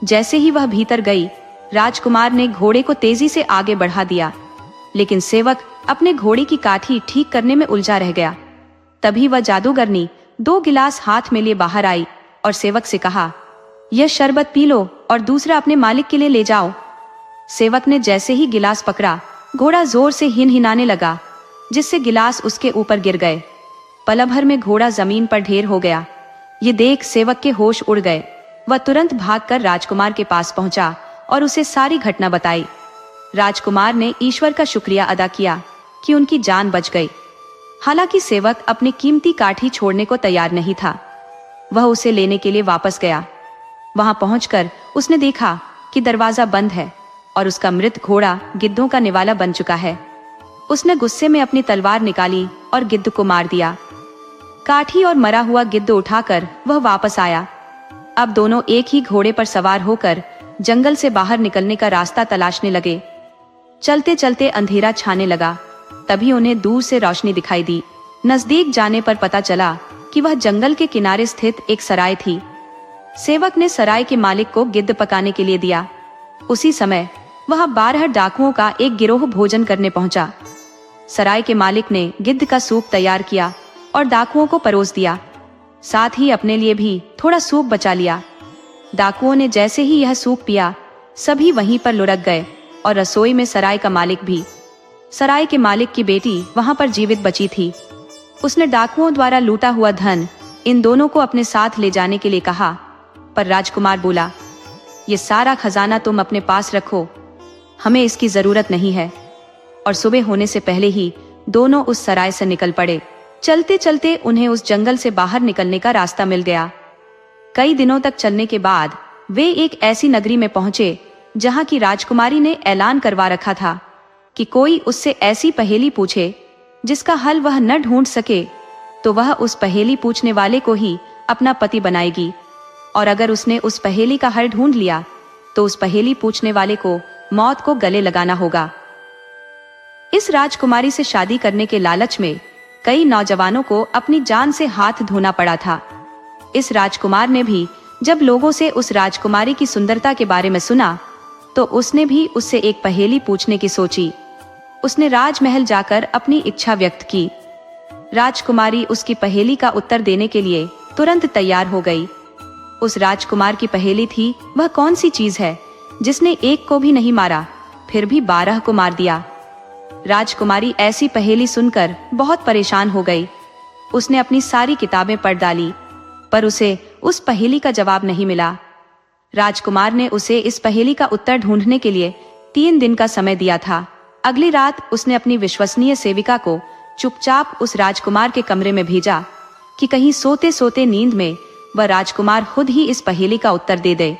जैसे ही वह भीतर गई, राजकुमार ने घोड़े को तेजी से आगे बढ़ा दिया, लेकिन सेवक अपने घोड़े की काठी ठीक करने में उलझा रह गया। तभी वह जादूगरनी 2 गिलास हाथ में लिए बाहर आई और सेवक से कहा, यह शरबत पी लो और दूसरा अपने मालिक के लिए ले जाओ। सेवक ने जैसे ही गिलास पकड़ा, घोड़ा जोर से हिनहिनाने लगा, जिससे गिलास उसके ऊपर गिर गए। पल भर में घोड़ा जमीन पर ढेर हो गया। ये देख सेवक के होश उड़ गए। वह तुरंत भागकर राजकुमार के पास पहुंचा और उसे सारी घटना बताई। राजकुमार ने ईश्वर का शुक्रिया अदा किया कि उनकी जान बच गई। हालांकि सेवक अपनी कीमती काठी छोड़ने को तैयार नहीं था। वह उसे लेने के लिए वापस गया। वहां पहुंचकर उसने देखा कि दरवाजा बंद है और उसका मृत घोड़ा गिद्धों का निवाला बन चुका है। उसने गुस्से में अपनी तलवार निकाली और गिद्ध को मार दिया। काठी और मरा हुआ गिद्ध उठाकर वह वापस आया। अब दोनों एक ही घोड़े पर सवार होकर जंगल से बाहर निकलने का रास्ता तलाशने लगे। चलते चलते अंधेरा छाने लगा। तभी उन्हें दूर से रोशनी दिखाई दी। नजदीक जाने पर पता चला कि वह जंगल के किनारे स्थित एक सराय थी। सेवक ने सराय के मालिक को गिद्ध पकाने के लिए दिया। उसी समय वहां 12 डाकुओं का एक गिरोह भोजन करने पहुंचा। सराय के मालिक ने गिद्ध का सूप तैयार किया और डाकुओं को परोस दिया। साथ ही अपने लिए भी थोड़ा सूप बचा लिया। डाकुओं ने जैसे ही यह सूप पिया, सभी वहीं पर लुढ़क गए और रसोई में सराय का मालिक भी। सराय के मालिक की बेटी वहां पर जीवित बची थी। उसने डाकुओं द्वारा लूटा हुआ धन इन दोनों को अपने साथ ले जाने के लिए कहा, पर राजकुमार बोला, ये सारा खजाना तुम अपने पास रखो, हमें इसकी जरूरत नहीं है। और सुबह होने से पहले ही दोनों उस सराय से निकल पड़े। चलते चलते उन्हें उस जंगल से बाहर निकलने का रास्ता मिल गया। कई दिनों तक चलने के बाद वे एक ऐसी नगरी में पहुंचे जहां की राजकुमारी ने ऐलान करवा रखा था कि कोई उससे ऐसी पहेली पूछे जिसका हल वह न ढूंढ सके तो वह उस पहेली पूछने वाले को ही अपना पति बनाएगी, और अगर उसने उस पहेली का हल ढूंढ लिया तो उस पहेली पूछने वाले को मौत को गले लगाना होगा। इस राजकुमारी से शादी करने के लालच में कई नौजवानों को अपनी जान से हाथ धोना पड़ा था। इस राजकुमार ने भी जब लोगों से उस राजकुमारी की सुंदरता के बारे में सुना तो उसने भी उससे एक पहेली पूछने की सोची। उसने राजमहल जाकर अपनी इच्छा व्यक्त की। राजकुमारी उसकी पहेली का उत्तर देने के लिए तुरंत तैयार हो गई। उस राजकुमार की पहेली थी, वह कौन सी चीज है जिसने एक को भी नहीं मारा फिर भी 12 को मार दिया। राजकुमारी ऐसी पहेली सुनकर बहुत परेशान हो गई। उसने अपनी सारी किताबें पढ़ डाली, पर उसे उस पहेली का जवाब नहीं मिला। राजकुमार ने उसे इस पहेली का उत्तर ढूंढने के लिए 3 दिन का समय दिया था। अगली रात उसने अपनी विश्वसनीय सेविका को चुपचाप उस राजकुमार के कमरे में भेजा कि कहीं सोते सोते नींद में वह राजकुमार खुद ही इस पहेली का उत्तर दे दे।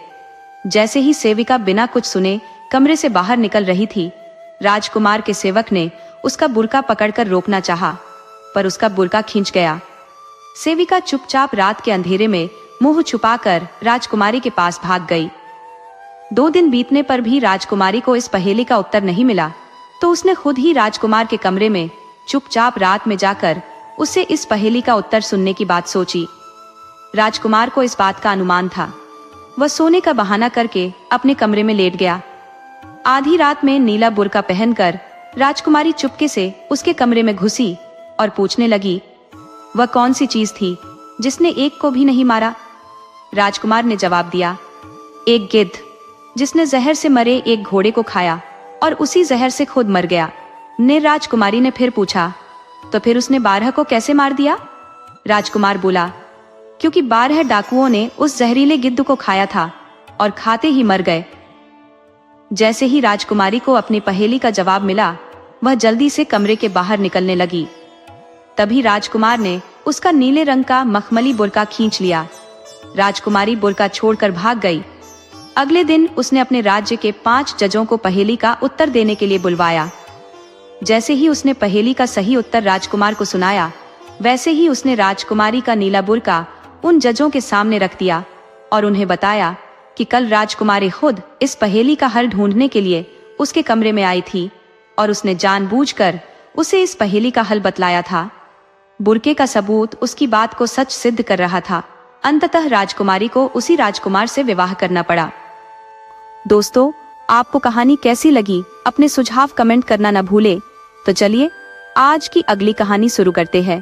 जैसे ही सेविका बिना कुछ सुने कमरे से बाहर निकल रही थी, राजकुमार के सेवक ने उसका बुर्का पकड़कर रोकना चाहा, पर उसका बुर्का खींच गया। सेविका चुपचाप रात के अंधेरे में मुंह छुपाकर राजकुमारी के पास भाग गई। 2 दिन बीतने पर भी राजकुमारी को इस पहेली का उत्तर नहीं मिला, तो उसने खुद ही राजकुमार के कमरे में चुपचाप रात में जाकर उससे इस पहेली का उत्तर सुनने की बात सोची। राजकुमार को इस बात का अनुमान था। वह सोने का बहाना करके अपने कमरे में लेट गया। आधी रात में नीला बुर्का पहनकर राजकुमारी चुपके से उसके कमरे में घुसी और पूछने लगी, वह कौन सी चीज थी जिसने एक को भी नहीं मारा? राजकुमार ने जवाब दिया, एक गिद्ध, जिसने जहर से मरे एक घोड़े को खाया और उसी जहर से खुद मर गया। ने राजकुमारी ने फिर पूछा, तो फिर उसने 12 को कैसे मार दिया? राजकुमार बोला, क्योंकि 12 डाकुओं ने उस जहरीले गिद्ध को खाया था और खाते ही मर गए। जैसे ही राजकुमारी को अपनी पहेली का जवाब मिला, वह जल्दी से कमरे के बाहर निकलने लगी। तभी राजकुमार ने उसका नीले रंग का मखमली बुर्का खींच लिया। राजकुमारी बुर्का छोड़कर भाग गई। अगले दिन उसने अपने राज्य के 5 जजों को पहेली का उत्तर देने के लिए बुलवाया। जैसे ही उसने पहेली का सही उत्तर राजकुमार को सुनाया, वैसे ही उसने राजकुमारी का नीला बुर्का उन जजों के सामने रख दिया और उन्हें बताया कि कल राजकुमारी खुद इस पहेली का हल ढूंढने के लिए उसके कमरे में आई थी और उसने जानबूझकर उसे इस पहेली का हल बतलाया था। बुर्के का सबूत उसकी बात को सच सिद्ध कर रहा था। अंततः राजकुमारी को उसी राजकुमार से विवाह करना पड़ा। दोस्तों, आपको कहानी कैसी लगी? अपने सुझाव कमेंट करना न भूले। तो चलिए आज की अगली कहानी शुरू करते हैं।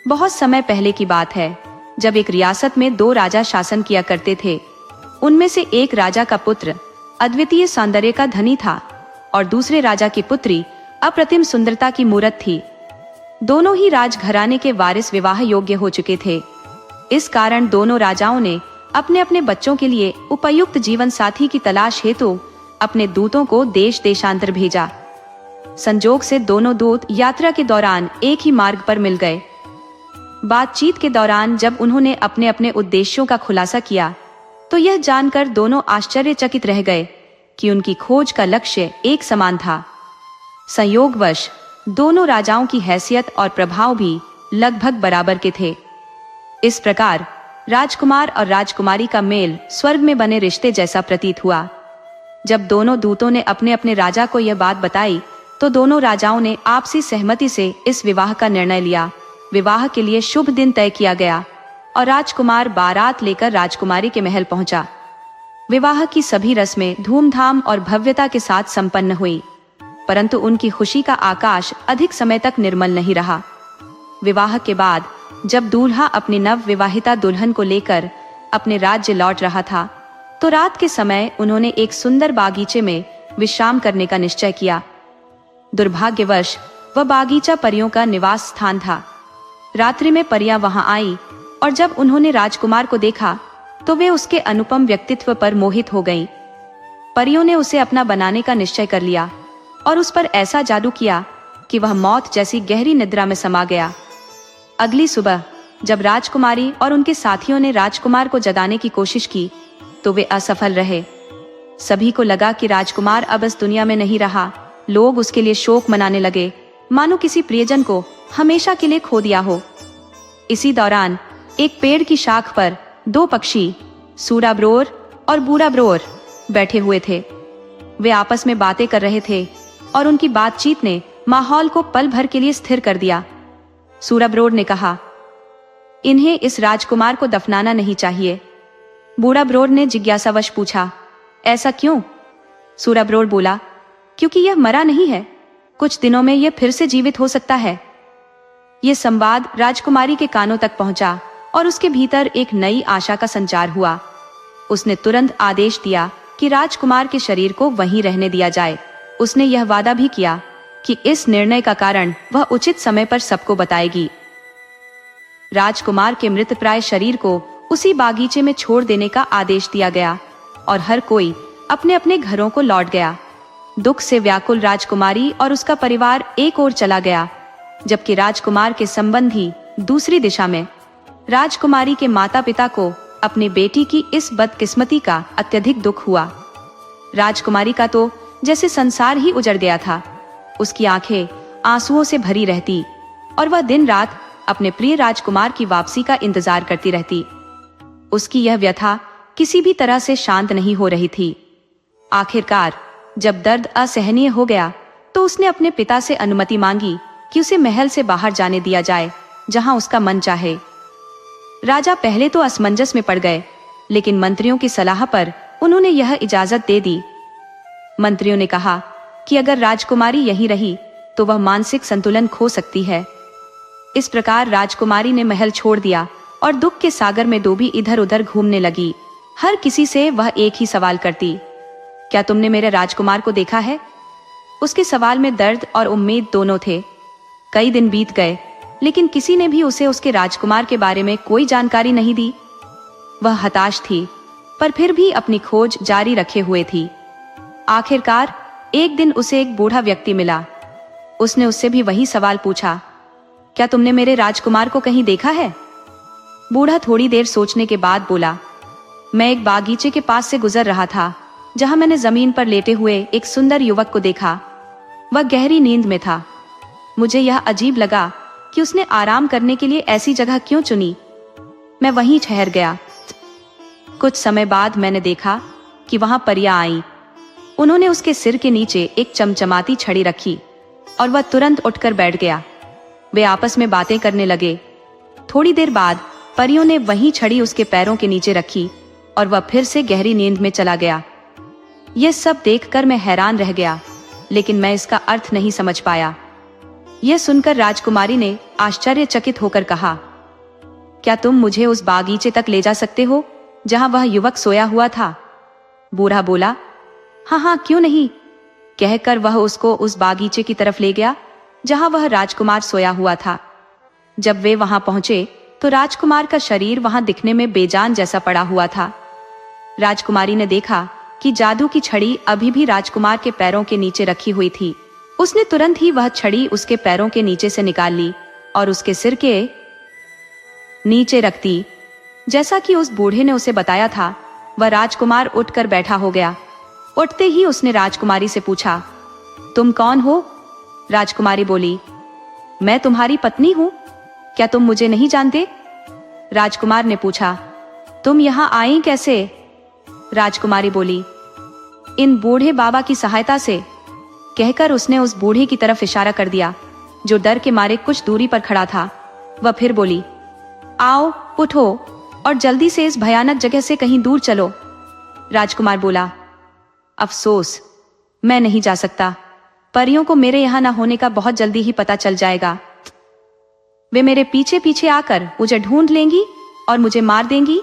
बहुत समय पहले की बात है, जब एक रियासत में 2 राजा शासन किया करते थे। उनमें से एक राजा का पुत्र अद्वितीय सौंदर्य का धनी था और दूसरे राजा की पुत्री अप्रतिम सुंदरता की मूरत थी। दोनों ही राजघराने के वारिस विवाह योग्य हो चुके थे। इस कारण दोनों राजाओं ने अपने अपने बच्चों के लिए उपयुक्त जीवन साथी की तलाश हेतु अपने दूतों को देश देशांतर भेजा। संजोग से दोनों दूत यात्रा के दौरान एक ही मार्ग पर मिल गए। बातचीत के दौरान जब उन्होंने अपने अपने उद्देश्यों का खुलासा किया, तो यह जानकर दोनों आश्चर्यचकित रह गए कि उनकी खोज का लक्ष्य एक समान था। संयोगवश दोनों राजाओं की हैसियत और प्रभाव भी लगभग बराबर के थे। इस प्रकार राजकुमार और राजकुमारी का मेल स्वर्ग में बने रिश्ते जैसा प्रतीत हुआ। जब दोनों दूतों ने अपने अपने राजा को यह बात बताई, तो दोनों राजाओं ने आपसी सहमति से इस विवाह का निर्णय लिया। विवाह के लिए शुभ दिन तय किया गया और राजकुमार बारात लेकर राजकुमारी के महल पहुंचा। विवाह की सभी रस्में धूमधाम और भव्यता के साथ संपन्न हुई, परंतु उनकी खुशी का आकाश अधिक समय तक निर्मल नहीं रहा। विवाह के बाद जब दूल्हा अपनी नव विवाहिता दुल्हन को लेकर अपने राज्य लौट रहा था, तो रात के समय उन्होंने एक सुंदर बागीचे में विश्राम करने का निश्चय किया। दुर्भाग्यवश वह बागीचा परियों का निवास स्थान था। रात्रि में परियां वहां आई और जब उन्होंने राजकुमार को देखा, तो वे उसके अनुपम व्यक्तित्व पर मोहित हो गईं। परियों ने उसे अपना बनाने का निश्चय कर लिया और उस पर ऐसा जादू किया कि वह मौत जैसी गहरी निद्रा में समा गया। अगली सुबह जब राजकुमारी और उनके साथियों ने राजकुमार को जगाने की कोशिश की, तो वे असफल रहे। सभी को लगा कि राजकुमार अब इस दुनिया में नहीं रहा। लोग उसके लिए शोक मनाने लगे, मानो किसी प्रियजन को हमेशा के लिए खो दिया हो। इसी दौरान एक पेड़ की शाख पर 2 पक्षी, सूरा ब्रोर और बूढ़ा ब्रोर, बैठे हुए थे। वे आपस में बातें कर रहे थे और उनकी बातचीत ने माहौल को पल भर के लिए स्थिर कर दिया। सूरा ब्रोर ने कहा, इन्हें इस राजकुमार को दफनाना नहीं चाहिए। बूढ़ा ब्रोर ने जिज्ञासावश पूछा, ऐसा क्यों? सूरा ब्रोर बोला, क्योंकि यह मरा नहीं है। कुछ दिनों में यह फिर से जीवित हो सकता है। यह संवाद राजकुमारी के कानों तक पहुंचा और उसके भीतर एक नई आशा का संचार हुआ। उसने तुरंत आदेश दिया कि राजकुमार के शरीर को वहीं रहने दिया जाए। उसने यह वादा भी किया कि इस निर्णय का कारण वह उचित समय पर सबको बताएगी। राजकुमार के मृतप्राय शरीर को उसी बागीचे में छोड़ देने का आदेश दिया गया और हर कोई अपने अपने घरों को लौट गया। दुख से व्याकुल राजकुमारी और उसका परिवार एक ओर चला गया, जबकि राजकुमार के संबंधी दूसरी दिशा में। राजकुमारी के माता पिता को अपनी बेटी की इस बदकिस्मती का अत्यधिक दुख हुआ। राजकुमारी का तो जैसे संसार ही उजड़ गया था। उसकी आंखें आंसुओं से भरी रहती और वह दिन रात अपने प्रिय राजकुमार की वापसी का इंतजार करती रहती। उसकी यह व्यथा किसी भी तरह से शांत नहीं हो रही थी। आखिरकार जब दर्द असहनीय हो गया, तो उसने अपने पिता से अनुमति मांगी कि उसे महल से बाहर जाने दिया जाए, जहां उसका मन चाहे। राजा पहले तो असमंजस में पड़ गए, लेकिन मंत्रियों की सलाह पर उन्होंने यह इजाजत दे दी। मंत्रियों ने कहा कि अगर राजकुमारी यहीं रही तो वह मानसिक संतुलन खो सकती है। इस प्रकार राजकुमारी ने महल छोड़ दिया और दुख के सागर में डूबी इधर उधर घूमने लगी। हर किसी से वह एक ही सवाल करती, क्या तुमने मेरे राजकुमार को देखा है? उसके सवाल में दर्द और उम्मीद दोनों थे। कई दिन बीत गए, लेकिन किसी ने भी उसे उसके राजकुमार के बारे में कोई जानकारी नहीं दी। वह हताश थी, पर फिर भी अपनी खोज जारी रखे हुए थी। आखिरकार एक दिन उसे एक बूढ़ा व्यक्ति मिला। उसने उससे भी वही सवाल पूछा, क्या तुमने मेरे राजकुमार को कहीं देखा है? बूढ़ा थोड़ी देर सोचने के बाद बोला, मैं एक बागीचे के पास से गुजर रहा था, जहां मैंने जमीन पर लेटे हुए एक सुंदर युवक को देखा। वह गहरी नींद में था। मुझे यह अजीब लगा कि उसने आराम करने के लिए ऐसी जगह क्यों चुनी। मैं वहीं ठहर गया। कुछ समय बाद मैंने देखा कि वहां परियां आईं। उन्होंने उसके सिर के नीचे एक चमचमाती छड़ी रखी और वह तुरंत उठकर बैठ गया। वे आपस में बातें करने लगे। थोड़ी देर बाद परियों ने वही छड़ी उसके पैरों के नीचे रखी और वह फिर से गहरी नींद में चला गया। यह सब देखकर मैं हैरान रह गया, लेकिन मैं इसका अर्थ नहीं समझ पाया। यह सुनकर राजकुमारी ने आश्चर्यचकित होकर कहा, क्या तुम मुझे उस बागीचे तक ले जा सकते हो जहां वह युवक सोया हुआ था? बूढ़ा बोला, हाँ हाँ, क्यों नहीं। कहकर वह उसको उस बागीचे की तरफ ले गया जहां वह राजकुमार सोया हुआ था। जब वे वहां पहुंचे तो राजकुमार का शरीर वहां दिखने में बेजान जैसा पड़ा हुआ था। राजकुमारी ने देखा कि जादू की छड़ी अभी भी राजकुमार के पैरों के नीचे रखी हुई थी। उसने तुरंत ही वह छड़ी उसके पैरों के नीचे से निकाल ली और उसके सिर के नीचे रख दी। जैसा कि उस बूढ़े ने उसे बताया था, वह राजकुमार उठकर बैठा हो गया। उठते ही उसने राजकुमारी से पूछा, तुम कौन हो? राजकुमारी बोली, मैं तुम्हारी पत्नी हूं। क्या तुम मुझे नहीं जानते? राजकुमार ने पूछा, तुम यहाँ आई कैसे? राजकुमारी बोली, इन बूढ़े बाबा की सहायता से। कहकर उसने उस बूढ़े की तरफ इशारा कर दिया, जो डर के मारे कुछ दूरी पर खड़ा था। वह फिर बोली, आओ, उठो और जल्दी से इस भयानक जगह से कहीं दूर चलो। राजकुमार बोला, अफसोस, मैं नहीं जा सकता। परियों को मेरे यहाँ न होने का बहुत जल्दी ही पता चल जाएगा। वे मेरे पीछे पीछे आकर मुझे ढूंढ लेंगी और मुझे मार देंगी।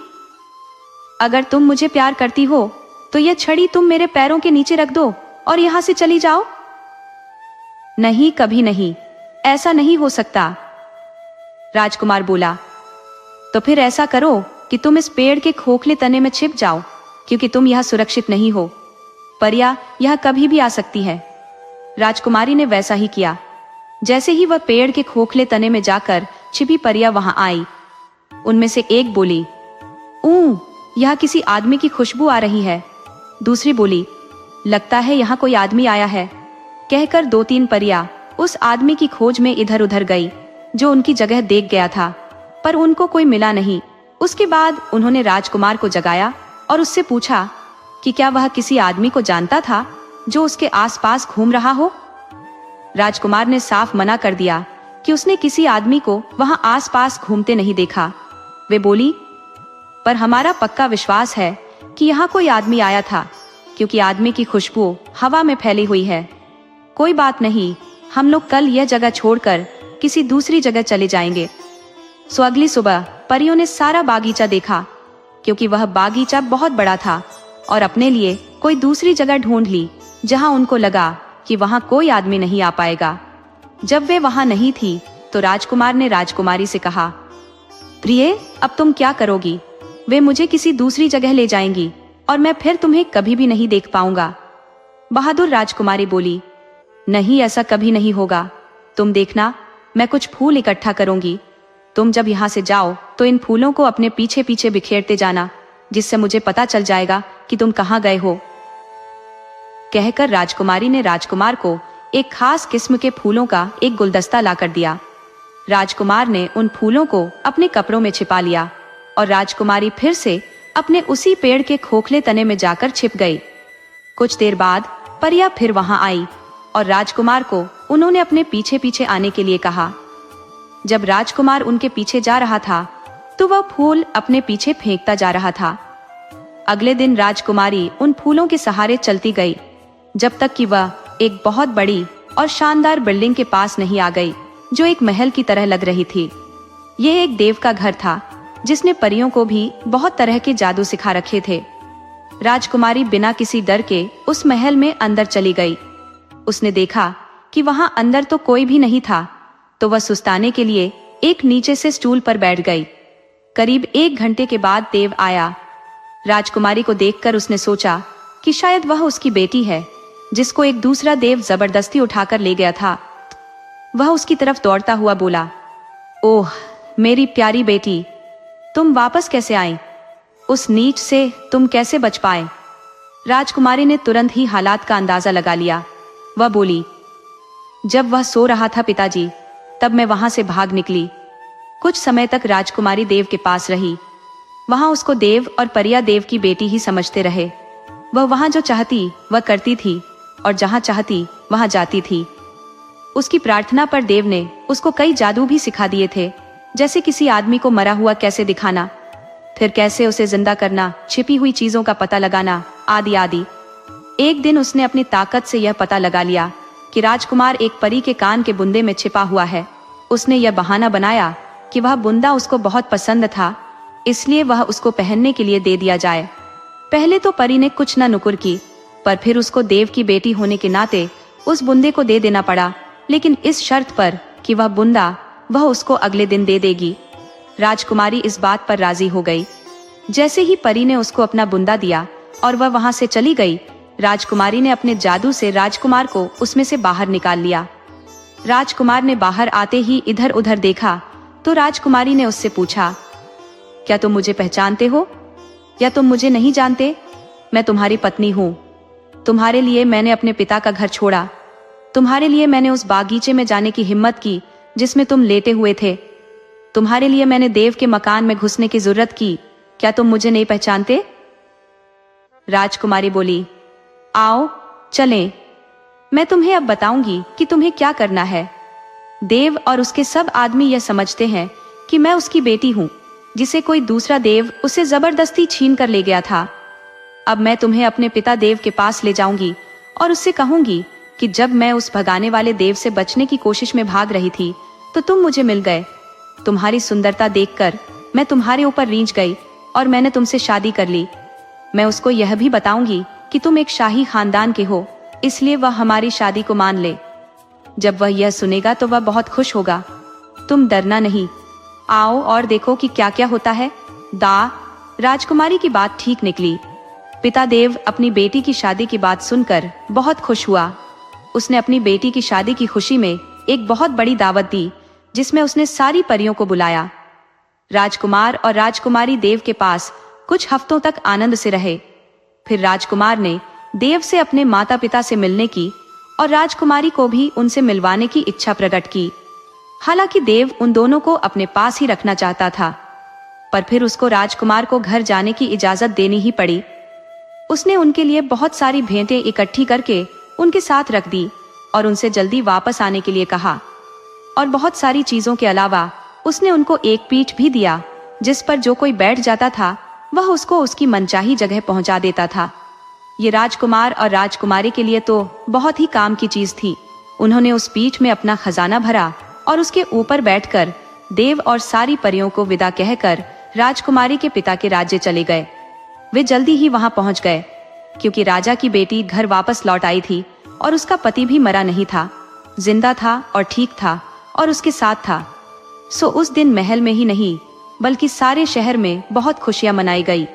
अगर तुम मुझे प्यार करती हो तो यह छड़ी तुम मेरे पैरों के नीचे रख दो और यहां से चली जाओ। नहीं, कभी नहीं, ऐसा नहीं हो सकता। राजकुमार बोला, तो फिर ऐसा करो कि तुम इस पेड़ के खोखले तने में छिप जाओ, क्योंकि तुम यहां सुरक्षित नहीं हो। परिया यहां कभी भी आ सकती है। राजकुमारी ने वैसा ही किया। जैसे ही वह पेड़ के खोखले तने में जाकर छिपी, परिया वहां आई। उनमें से एक बोली, यहां किसी आदमी की खुशबू आ रही है। दूसरी बोली, लगता है यहां कोई आदमी आया है। कहकर 2-3 परियां उस आदमी की खोज में इधर उधर गई, जो उनकी जगह देख गया था, पर उनको कोई मिला नहीं। उसके बाद उन्होंने राजकुमार को जगाया और उससे पूछा कि क्या वह किसी आदमी को जानता था जो उसके आसपास घूम रहा हो। राजकुमार ने साफ मना कर दिया कि उसने किसी आदमी को वहां आसपास घूमते नहीं देखा। वे बोली, पर हमारा पक्का विश्वास है कि यहाँ कोई आदमी आया था, क्योंकि आदमी की खुशबू हवा में फैली हुई है। कोई बात नहीं, हम लोग कल यह जगह छोड़कर किसी दूसरी जगह चले जाएंगे। सो अगली सुबह परियों ने सारा बागीचा देखा, क्योंकि वह बागीचा बहुत बड़ा था, और अपने लिए कोई दूसरी जगह ढूंढ ली जहां उनको लगा कि वहां कोई आदमी नहीं आ पाएगा। जब वे वहां नहीं थी तो राजकुमार ने राजकुमारी से कहा, प्रिय, अब तुम क्या करोगी? वे मुझे किसी दूसरी जगह ले जाएंगी और मैं फिर तुम्हें कभी भी नहीं देख पाऊंगा। बहादुर राजकुमारी बोली, नहीं, ऐसा कभी नहीं होगा। तुम देखना, मैं कुछ फूल इकट्ठा करूंगी। तुम जब यहाँ से जाओ तो इन फूलों को अपने पीछे पीछे बिखेरते जाना, जिससे मुझे पता चल जाएगा कि तुम कहाँ गए हो। कहकर राजकुमारी ने राजकुमार को एक खास किस्म के फूलों का एक गुलदस्ता लाकर दिया। राजकुमार ने उन फूलों को अपने कपड़ों में छिपा लिया और राजकुमारी फिर से अपने उसी पेड़ के खोखले तने में जाकर छिप गई। कुछ देर बाद परिया फिर वहां आई और राजकुमार को उन्होंने अपने पीछे पीछे आने के लिए कहा। जब राजकुमार उनके पीछे जा रहा था तो वह फूल अपने पीछे फेंकता जा रहा था। अगले दिन राजकुमारी उन फूलों के सहारे चलती गई, जब तक कि वह एक बहुत बड़ी और शानदार बिल्डिंग के पास नहीं आ गई, जो एक महल की तरह लग रही थी। यह एक देव का घर था, जिसने परियों को भी बहुत तरह के जादू सिखा रखे थे। राजकुमारी बिना किसी डर के उस महल में अंदर चली गई। उसने देखा कि वहां अंदर तो कोई भी नहीं था, तो वह सुस्ताने के लिए एक नीचे से स्टूल पर बैठ गई। करीब 1 घंटे के बाद देव आया। राजकुमारी को देखकर उसने सोचा कि शायद वह उसकी बेटी है, जिसको एक दूसरा देव जबरदस्ती उठाकर ले गया था। वह उसकी तरफ दौड़ता हुआ बोला, ओह मेरी प्यारी बेटी, तुम वापस कैसे आई? उस नीच से तुम कैसे बच पाए? राजकुमारी ने तुरंत ही हालात का अंदाजा लगा लिया। वह बोली, जब वह सो रहा था पिताजी, तब मैं वहां से भाग निकली। कुछ समय तक राजकुमारी देव के पास रही। वहां उसको देव और परिया देव की बेटी ही समझते रहे। वह वहां जो चाहती वह करती थी और जहां चाहती वहां जाती थी। उसकी प्रार्थना पर देव ने उसको कई जादू भी सिखा दिए थे, जैसे किसी आदमी को मरा हुआ कैसे दिखाना, फिर कैसे उसे जिंदा करना, छिपी हुई चीजों का पता लगाना, आदि आदि। एक दिन उसने अपनी ताकत से यह पता लगा लिया कि राजकुमार एक परी के कान के बुंदे में छिपा हुआ है। उसने यह बहाना बनाया कि वह बुंदा उसको बहुत पसंद था, इसलिए वह उसको पहनने के लिए दे दिया जाए। पहले तो परी ने कुछ न नुकुर की, पर फिर उसको देव की बेटी होने के नाते उस बुंदे को दे देना पड़ा, लेकिन इस शर्त पर कि वह बुंदा वह उसको अगले दिन दे देगी। राजकुमारी इस बात पर राजी हो गई। जैसे ही परी ने उसको अपना बुंदा दिया और वह वहां से चली गई, राजकुमारी ने अपने जादू से राजकुमार को उसमें से बाहर निकाल लिया। राजकुमार ने बाहर आते ही इधर उधर देखा तो राजकुमारी ने उससे पूछा, क्या तुम मुझे पहचानते हो या तुम मुझे नहीं जानते? मैं तुम्हारी पत्नी हूँ। तुम्हारे लिए मैंने अपने पिता का घर छोड़ा। तुम्हारे लिए मैंने उस बागीचे में जाने की हिम्मत की जिसमें तुम लेटे हुए थे। तुम्हारे लिए मैंने देव के मकान में घुसने की जरूरत की। क्या तुम मुझे नहीं पहचानते? राजकुमारी बोली, आओ चलें, मैं तुम्हें अब बताऊंगी कि तुम्हें क्या करना है। देव और उसके सब आदमी यह समझते हैं कि मैं उसकी बेटी हूँ, जिसे कोई दूसरा देव उसे जबरदस्ती छीन कर ले गया था। अब मैं तुम्हें अपने पिता देव के पास ले जाऊंगी और उससे कहूंगी कि जब मैं उस भगाने वाले देव से बचने की कोशिश में भाग रही थी तो तुम मुझे मिल गए। तुम्हारी सुंदरता देखकर मैं तुम्हारे ऊपर रींझ गई और मैंने तुमसे शादी कर ली। मैं उसको यह भी बताऊंगी कि तुम एक शाही खानदान के हो, इसलिए वह हमारी शादी को मान ले। जब वह यह सुनेगा तो वह बहुत खुश होगा। तुम डरना नहीं, आओ और देखो कि क्या क्या होता है। राजकुमारी की बात ठीक निकली। पिता देव अपनी बेटी की शादी की बात सुनकर बहुत खुश हुआ। उसने अपनी बेटी की शादी की खुशी में एक बहुत बड़ी दावत दी, जिसमें उसने सारी परियों को बुलाया। राजकुमार और राजकुमारी देव के पास कुछ हफ्तों तक आनंद से रहे। फिर राजकुमार ने देव से अपने माता पिता से मिलने की और राजकुमारी को भी उनसे मिलवाने की इच्छा प्रकट की। हालांकि देव उन दोनों को अपने पास ही रखना चाहता था, पर फिर उसको राजकुमार को घर जाने की इजाजत देनी ही पड़ी। उसने उनके लिए बहुत सारी भेंटें इकट्ठी करके उनके साथ रख दी और उनसे जल्दी वापस आने के लिए कहा। और बहुत सारी चीजों के अलावा उसने उनको एक पीठ भी दिया, जिस पर जो कोई बैठ जाता था वह उसको उसकी मनचाही जगह पहुंचा देता था। ये राजकुमार और राजकुमारी के लिए तो बहुत ही काम की चीज थी। उन्होंने उस पीठ में अपना खजाना भरा और उसके ऊपर बैठकर देव और सारी परियों को विदा कहकर राजकुमारी के पिता के राज्य चले गए। वे जल्दी ही वहां पहुंच गए, क्योंकि राजा की बेटी घर वापस लौट आई थी और उसका पति भी मरा नहीं था, जिंदा था और ठीक था और उसके साथ था। सो उस दिन महल में ही नहीं बल्कि सारे शहर में बहुत खुशियां मनाई गई।